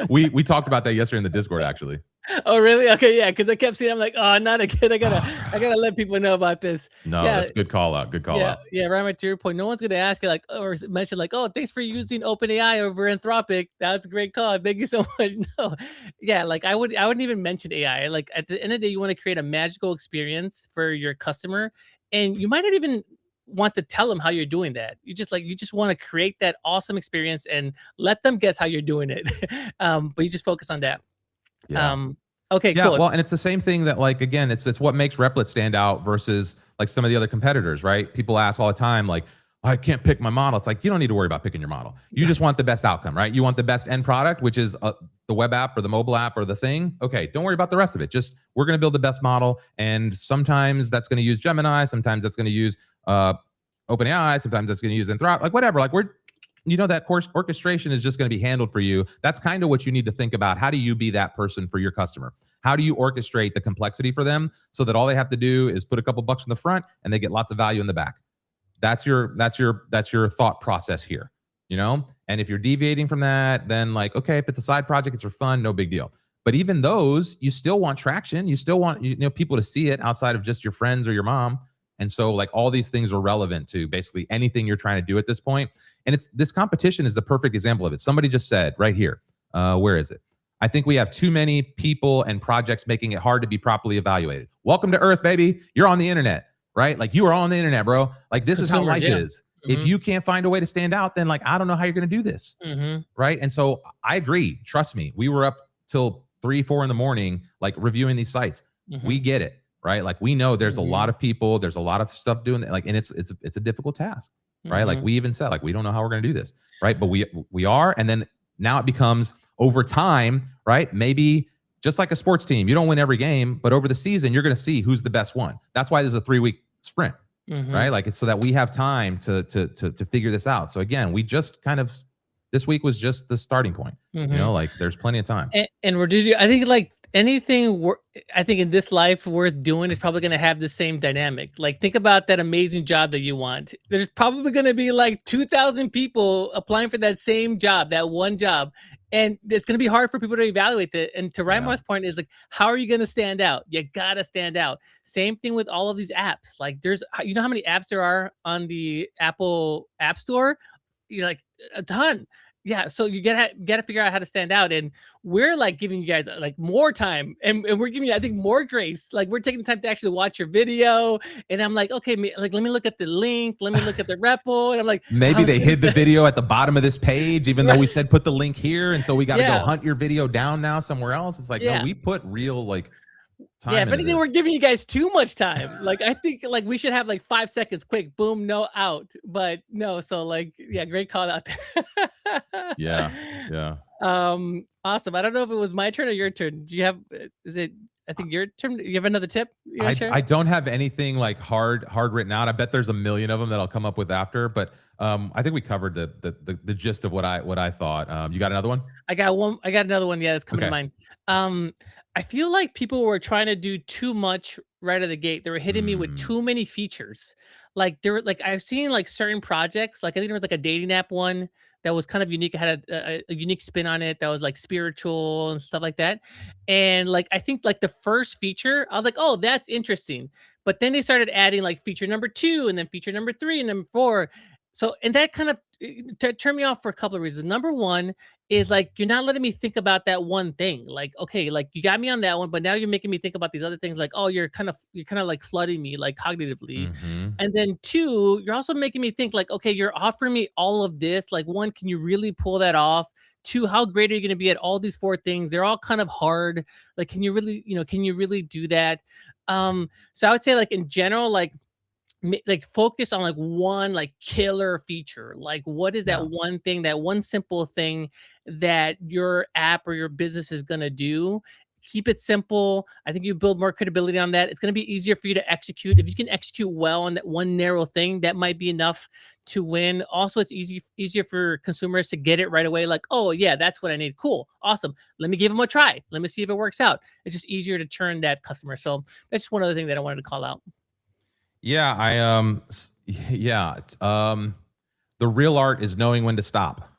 we talked about that yesterday in the Discord, actually. Oh, really? Okay, yeah, because I kept seeing, I'm like, oh, not again. I gotta let people know about this. No, yeah, that's good call out. Good call out. Yeah, right to your point. No one's gonna ask you like, or mention like, oh, thanks for using OpenAI over Anthropic. That's a great call. Thank you so much. No, yeah, like I wouldn't even mention AI. Like at the end of the day, you want to create a magical experience for your customer, and you might not even want to tell them how you're doing that. You just want to create that awesome experience and let them guess how you're doing it. But you just focus on that. Yeah. Okay, yeah, cool. Well, and it's the same thing that, like, again, it's what makes Replit stand out versus like some of the other competitors, right? People ask all the time, like, I can't pick my model. It's like, you don't need to worry about picking your model. You just want the best outcome, right? You want the best end product, which is the web app or the mobile app or the thing. Okay, don't worry about the rest of it. Just, we're going to build the best model. And sometimes that's going to use Gemini. Sometimes that's going to use OpenAI. Sometimes that's going to use Anthropic, like whatever. Like that course orchestration is just going to be handled for you. That's kind of what you need to think about. How do you be that person for your customer? How do you orchestrate the complexity for them so that all they have to do is put a couple bucks in the front and they get lots of value in the back? That's your thought process here, And if you're deviating from that, then like, okay, if it's a side project, it's for fun, no big deal. But even those, you still want traction. You still want people to see it outside of just your friends or your mom. And so like all these things are relevant to basically anything you're trying to do at this point. And this competition is the perfect example of it. Somebody just said right here, where is it? I think we have too many people and projects making it hard to be properly evaluated. Welcome to Earth, baby. You're on the internet, right? Like, you are on the internet, bro. Like, this is how life is. If you can't find a way to stand out, then like, I don't know how you're going to do this. Right. And so I agree. Trust me. We were up till 3, 4 in the morning, like reviewing these sites. We get it. Right. Like, we know there's a lot of people, there's a lot of stuff doing that. Like, and it's a difficult task, right? Like, we even said, like, we don't know how we're going to do this. Right. But we are. And then now it becomes over time, right? Maybe just like a sports team, you don't win every game, but over the season, you're going to see who's the best one. That's why there's a 3-week sprint, right? Like, it's so that we have time to figure this out. So again, we just kind of, this week was just the starting point, like there's plenty of time. And I think like anything I think in this life worth doing is probably going to have the same dynamic. Like, think about that amazing job that you want. There's probably going to be like 2,000 people applying for that same job, that one job. And it's going to be hard for people to evaluate that. And to Raimar's point is like, how are you going to stand out? You got to stand out. Same thing with all of these apps. Like, there's, how many apps there are on the Apple App Store? You're like, a ton. Yeah, so you gotta figure out how to stand out, and we're like giving you guys like more time, and we're giving you, I think, more grace. Like, we're taking the time to actually watch your video, and I'm like, okay, like, let me look at the link, let me look at the repo, and I'm like, maybe they hid the video at the bottom of this page, even though we said put the link here, and so we got to go hunt your video down now somewhere else. It's like, no, we put real like time. Yeah, if anything, we're giving you guys too much time. Like, I think like we should have like 5 seconds, quick, boom, no, out. But no, so like, yeah, great call out there. Yeah. Awesome. I don't know if it was my turn or your turn. Do you have? Is it? I think your turn. You have another tip? I don't have anything like hard written out. I bet there's a million of them that I'll come up with after. But I think we covered the gist of what I thought. You got another one? I got one. I got another one. Yeah, that's coming to mind. I feel like people were trying to do too much right out of the gate. They were hitting me with too many features. Like, there were like, I've seen like certain projects, like I think there was like a dating app one that was kind of unique. It had a unique spin on it that was like spiritual and stuff like that. And like I think like the first feature, I was like, oh, that's interesting. But then they started adding like feature number 2 and then feature number 3 and number 4. So, and that kind of turned me off for a couple of reasons. Number one is like you're not letting me think about that one thing. Like, okay, like you got me on that one, but now you're making me think about these other things. Like, oh, you're kind of like flooding me like cognitively. And then 2, you're also making me think like, okay, you're offering me all of this. Like, 1, can you really pull that off? 2, how great are you going to be at all these 4 things? They're all kind of hard. Like, can you really, can you really do that? So I would say like in general, like focus on like one like killer feature. Like what is that one thing, that one simple thing that your app or your business is going to do? Keep it simple. I think you build more credibility on that. It's going to be easier for you to execute. If you can execute well on that one narrow thing, that might be enough to win. Also, it's easier for consumers to get it right away. Like, oh yeah, that's what I need. Cool. Awesome. Let me give them a try. Let me see if it works out. It's just easier to turn that customer. So that's just one other thing that I wanted to call out. Yeah, the real art is knowing when to stop.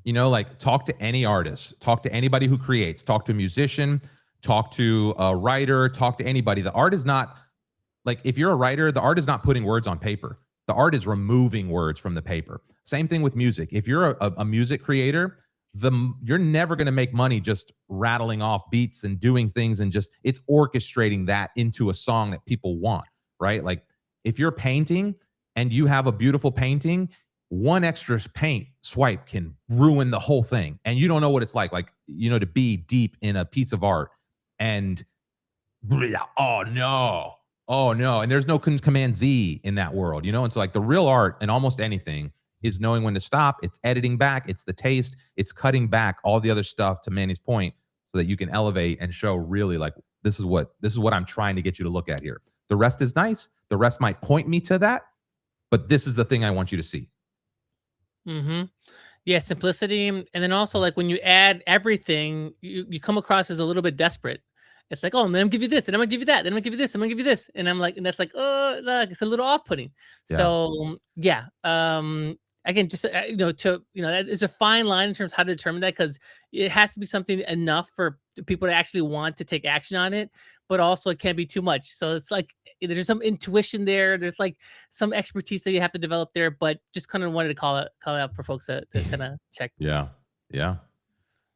Like talk to any artist, talk to anybody who creates, talk to a musician, talk to a writer, talk to anybody. The art is not like, if you're a writer, the art is not putting words on paper. The art is removing words from the paper. Same thing with music. If you're a music creator, you're never going to make money just rattling off beats and doing things and just, it's orchestrating that into a song that people want. Right? Like if you're painting and you have a beautiful painting, one extra paint swipe can ruin the whole thing. And you don't know what it's like, to be deep in a piece of art and oh no. And there's no command Z in that world, And so like the real art in almost anything is knowing when to stop. It's editing back. It's the taste. It's cutting back all the other stuff, to Manny's point, so that you can elevate and show really like, this is what I'm trying to get you to look at here. The rest is nice. The rest might point me to that, but this is the thing I want you to see. Yeah, simplicity. And then also like when you add everything, you come across as a little bit desperate. It's like, oh, and then I'm gonna give you this, and I'm gonna give you that, then I'm gonna give you this, I'm gonna give you this. And I'm like, and that's like, oh, look, it's a little off-putting. Yeah. So yeah. Again, just that is a fine line in terms of how to determine that, because it has to be something enough for people to actually want to take action on it, but also it can't be too much. So it's like there's some intuition there. There's like some expertise that you have to develop there, but just kind of wanted to call it out for folks to kind of check. Yeah.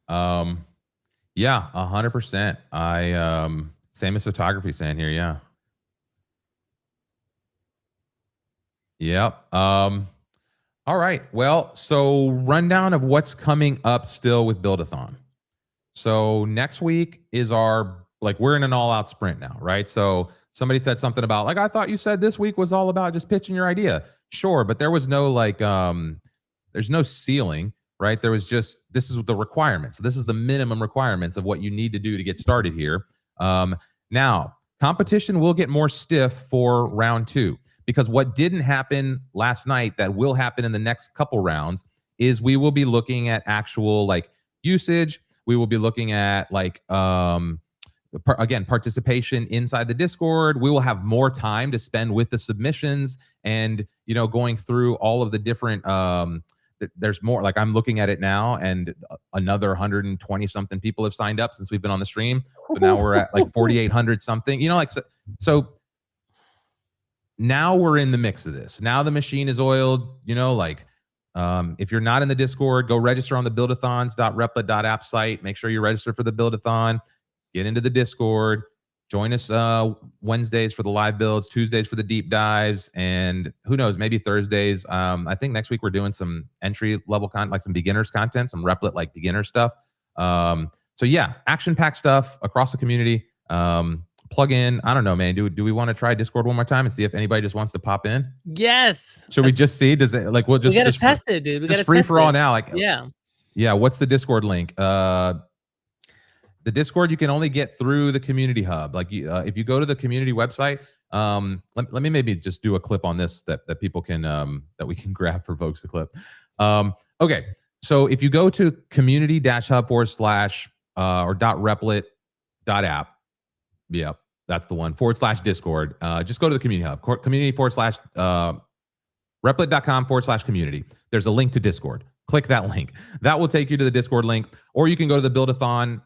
100%. Same as photography saying here. Yeah. Yep. All right. Well, so rundown of what's coming up still with Buildathon. So next week is we're in an all-out sprint now, right? So somebody said something about I thought you said this week was all about just pitching your idea. Sure, but there was no there's no ceiling, right? There was just, this is the requirements. So this is the minimum requirements of what you need to do to get started here. Now, competition will get more stiff for round 2. Because what didn't happen last night that will happen in the next couple rounds is we will be looking at actual usage. We will be looking at again, participation inside the Discord. We will have more time to spend with the submissions and, going through all of the different, there's more, I'm looking at it now and another 120 something people have signed up since we've been on the stream. So now we're at 4,800 something, so now we're in the mix of this. Now the machine is oiled, if you're not in the Discord, go register on the buildathons.replit.app site. Make sure you register for the Buildathon, get into the Discord, join us Wednesdays for the live builds, Tuesdays for the deep dives, and who knows, maybe Thursdays. I think next week we're doing some entry level content, some beginners content, some Replit beginner stuff. So yeah, action-packed stuff across the community. Plug in. I don't know, man. Do we want to try Discord one more time and see if anybody just wants to pop in? Yes. Should we just see? Does it we'll just we gotta test it, dude. We gotta free test for it. all now. Yeah. What's the Discord link? The Discord you can only get through the community hub. If you go to the community website, let me maybe just do a clip on this that people can that we can grab for folks to clip. Okay. So if you go to community-hub / or .replit.app, yep, that's the one, /Discord. Just go to the community hub, community / replit.com /community. There's a link to Discord. click that link. That will take you to the Discord link, or you can go to the Buildathon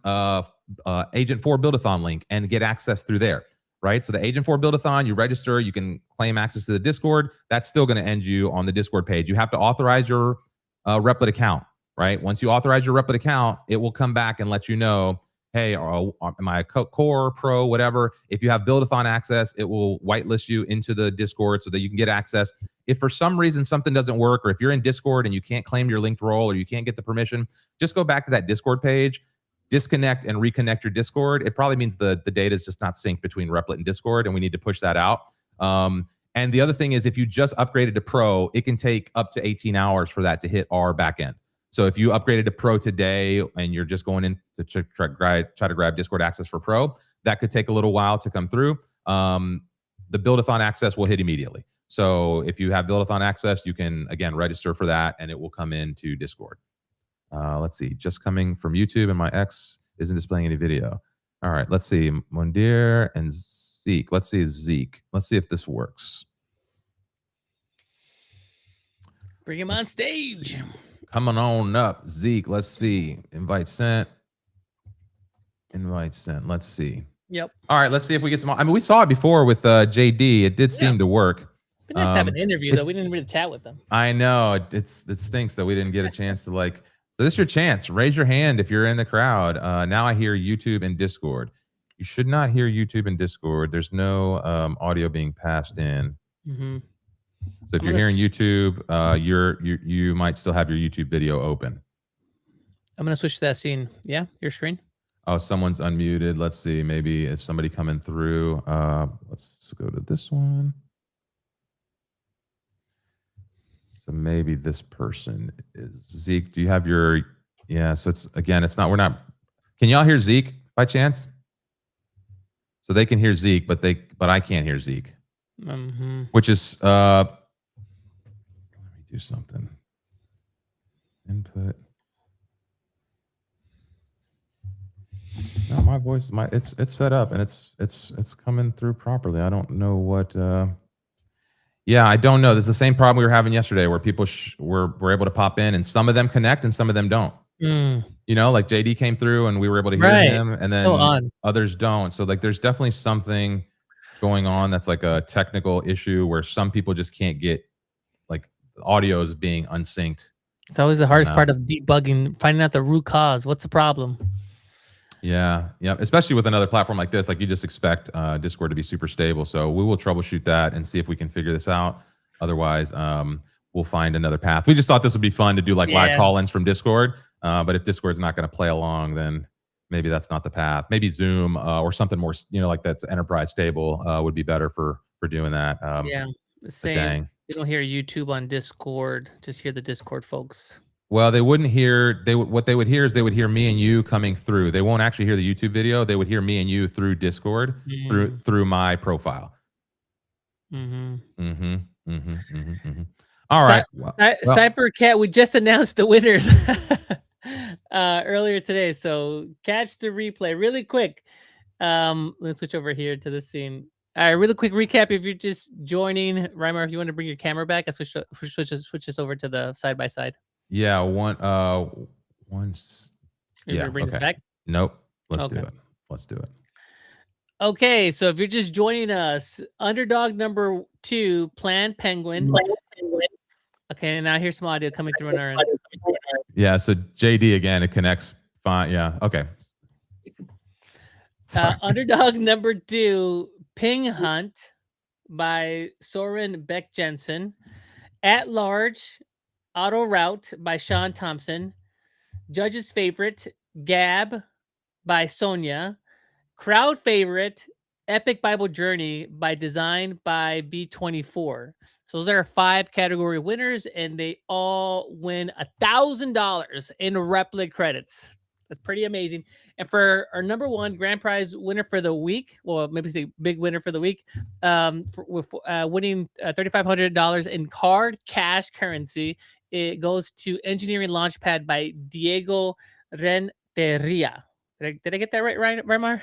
Agent 4 Buildathon link and get access through there, right? So the Agent 4 Buildathon, you register, you can claim access to the Discord. That's still going to end you on the Discord page. You have to authorize your Replit account, right? Once you authorize your Replit account, it will come back and let you know, hey, am I a core, pro, whatever? If you have Buildathon access, it will whitelist you into the Discord so that you can get access. If for some reason something doesn't work, or if you're in Discord and you can't claim your linked role or you can't get the permission, just go back to that Discord page, disconnect and reconnect your Discord. It probably means the data is just not synced between Replit and Discord, and we need to push that out. And the other thing is, if you just upgraded to Pro, it can take up to 18 hours for that to hit our backend. So if you upgraded to Pro today and you're just going in to try to grab Discord access for Pro, that could take a little while to come through. The Buildathon access will hit immediately. So if you have Buildathon access, you can, again, register for that and it will come into Discord. Let's see, just coming from YouTube and my X isn't displaying any video. All right, let's see, Mundir and Zeke. Let's see Zeke. Let's see if this works. Bring him on stage. Coming on up, Zeke. Let's see. Invite sent. Invite sent. Let's see. Yep. All right, let's see if we get some. I mean, we saw it before with JD. It did seem to work. Be nice to have an interview, though. We didn't really chat with them. I know. It stinks that we didn't get a chance to like. So this is your chance. Raise your hand if you're in the crowd. Now I hear YouTube and Discord. You should not hear YouTube and Discord. There's no audio being passed in. Mm-hmm. So if you're hearing YouTube, you might still have your YouTube video open. I'm gonna switch to that scene. Yeah, your screen. Oh, someone's unmuted. Let's see. Maybe is somebody coming through? Let's go to this one. So maybe this person is Zeke. Do you have your? Yeah. So it's again. It's not. We're not. Can y'all hear Zeke by chance? So they can hear Zeke, but I can't hear Zeke. Mm-hmm. Which is let me do something. Input. No, my voice, it's set up and it's coming through properly. I don't know what. Yeah, I don't know. This is the same problem we were having yesterday, where people were able to pop in, and some of them connect and some of them don't. Mm. You know, like JD came through and we were able to hear him, and then others don't. So like, there's definitely something going on that's like a technical issue where some people just can't get, like, audio is being unsynced. It's always the hardest part of debugging, finding out the root cause. What's the problem? Yeah, especially with another platform like this. Like, you just expect Discord to be super stable. So we will troubleshoot that and see if we can figure this out. Otherwise, we'll find another path. We just thought this would be fun to do, like, live call-ins from Discord. But if Discord's not going to play along, then maybe that's not the path. Maybe Zoom or something more, like that's enterprise stable would be better for doing that. Yeah, same. You don't hear YouTube on Discord. Just hear the Discord folks. Well, they wouldn't hear. What they would hear is they would hear me and you coming through. They won't actually hear the YouTube video. They would hear me and you through Discord, through my profile. All right. CyberCat, we just announced the winners earlier today. So catch the replay really quick. Let's switch over here to the scene. All right, really quick recap. If you're just joining, Reimer, if you want to bring your camera back, I switch this over to the side by side. Yeah, once. Yeah, bring this back. Nope. Let's do it. Let's do it. Okay, so if you're just joining us, underdog number 2, Planned Penguin. Okay, and now here's some audio coming through on our end. Yeah, so JD again, it connects fine. Yeah, okay. Underdog number 2, Ping Hunt by Soren Beck Jensen. At Large, Auto Route by Sean Thompson. Judge's Favorite, Gab by Sonia. Crowd Favorite, Epic Bible Journey by Design by B24. So those are 5 category winners, and they all win $1,000 in Replit credits. That's pretty amazing. And for our number 1 grand prize winner for the week, well, maybe say big winner for the week, winning $3,500 in card cash currency, it goes to Engineering Launchpad by Diego Renteria. Did I get that right, Remar?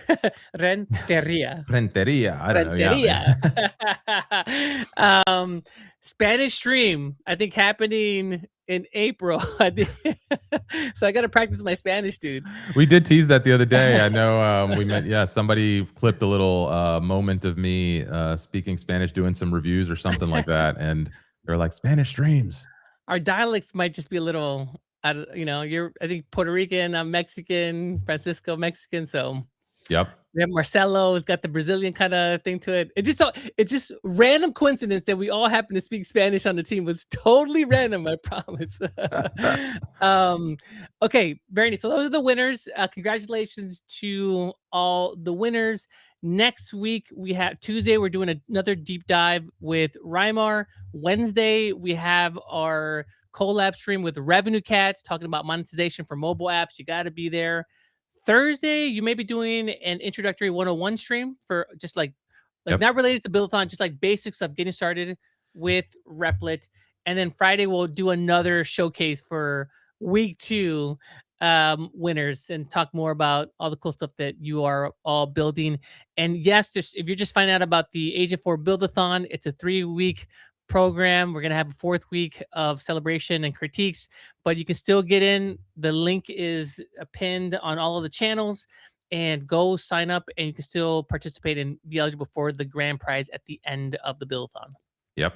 Renteria. Renteria. I don't know. Yeah. Spanish Stream, I think, happening in April. So I got to practice my Spanish, dude. We did tease that the other day. I know we meant, yeah, somebody clipped a little moment of me speaking Spanish, doing some reviews or something like that. And they're like, Spanish streams. Our dialects might just be a little, you know, I think Puerto Rican, I'm Mexican, Francisco Mexican. So yep. We have Marcelo. It's got the Brazilian kind of thing to it. It's just random coincidence that we all happen to speak Spanish on the team. It's totally random, I promise. Okay, very neat. So those are the winners. Congratulations to all the winners. Next week, we have Tuesday, we're doing another deep dive with Rymar. Wednesday, we have our collab stream with RevenueCat talking about monetization for mobile apps. You got to be there. Thursday, you may be doing an introductory 101 stream for just like Yep. not related to Buildathon, just like basics of getting started with Replit. And then Friday, we'll do another showcase for week 2 winners and talk more about all the cool stuff that you are all building. And yes, if you're just finding out about the Agent 4 Buildathon, it's a 3-week program. We're going to have a 4th week of celebration and critiques, but you can still get in. The link is pinned on all of the channels, and go sign up, and you can still participate and be eligible for the grand prize at the end of the Buildathon. Yep.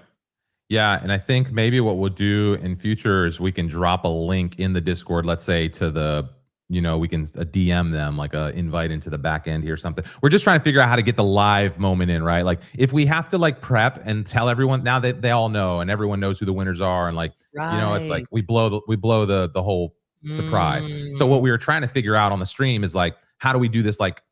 Yeah, and I think maybe what we'll do in future is we can drop a link in the Discord, let's say to the, you know, we can DM them, like a invite into the back end here or something. We're just trying to figure out how to get the live moment in, right? Like if we have to like prep and tell everyone, now that they all know and everyone knows who the winners are, and like, you know, it's like we blow the whole surprise. So what we were trying to figure out on the stream is like, how do we do this like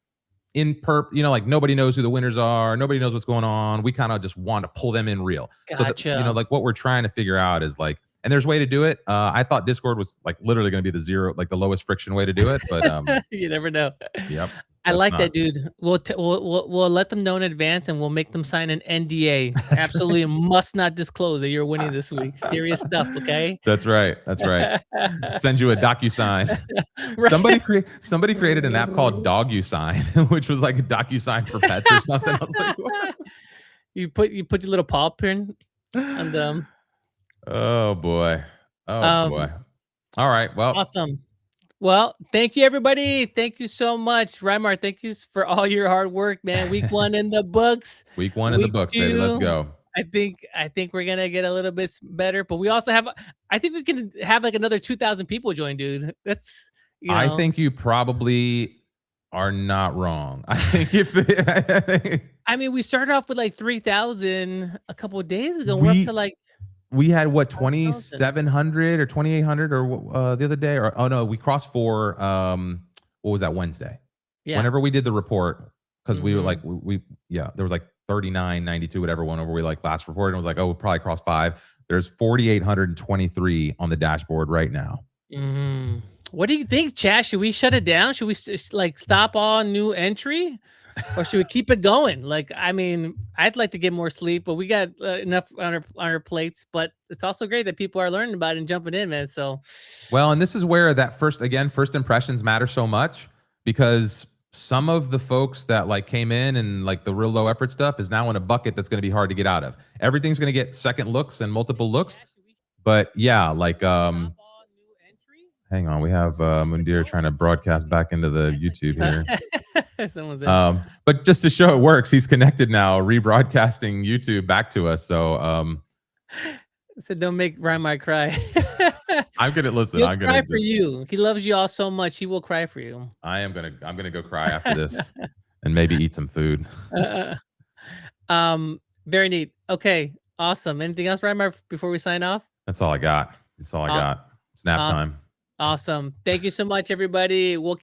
you know, like nobody knows who the winners are, nobody knows what's going on. We kind of just want to pull them in real. Gotcha. So you know, like what we're trying to figure out is like, and there's a way to do it. I thought Discord was like literally going to be the lowest friction way to do it, but you never know. Yep. I like that, dude. We'll let them know in advance, and we'll make them sign an NDA. Absolutely must not disclose that you're winning this week. Serious stuff, okay? That's right. That's right. Send you a DocuSign. Right. Somebody created an app called DoguSign, which was like a DocuSign for pets or something. I was like, what? You put your little paw print on them. Oh boy. Oh boy. All right. Well, awesome. Well, thank you, everybody. Thank you so much, Rymar. Thank you for all your hard work, man. Week 1 in the books. Week 1 in the books, baby. Let's go. I think we're gonna get a little bit better, but we also have. I think we can have like another 2,000 people join, dude. That's. You know. I think you probably are not wrong. I think I mean, we started off with like 3,000 a couple of days ago. We're up to like. We had what 2,700 or 2,800 or the other day, or oh no, we crossed 4. What was that, Wednesday? Yeah. Whenever we did the report, because we were like there was like 3992 whatever one over we like last report, and it was like, oh, we'll probably cross 5. There's 4,823 on the dashboard right now. What do you think, Chad? Should we shut it down? Should we like stop all new entry? Or should we keep it going? Like, I mean, I'd like to get more sleep, but we got enough on our plates. But it's also great that people are learning about it and jumping in, man. So, well, and this is where that first impressions matter so much, because some of the folks that like came in and like the real low effort stuff is now in a bucket that's going to be hard to get out of. Everything's going to get second looks and multiple looks. But yeah, like hang on, we have Mundir trying to broadcast back into the YouTube here. Someone's in. But just to show it works, he's connected now, rebroadcasting YouTube back to us. So I said, don't make Rymar cry. I'm gonna listen. I'm gonna cry for you. He loves you all so much. He will cry for you. I'm gonna go cry after this and maybe eat some food. Very neat. Okay, awesome. Anything else, Rymar, before we sign off? That's all I got. That's all I got. Snap time. Awesome. Thank you so much, everybody. We'll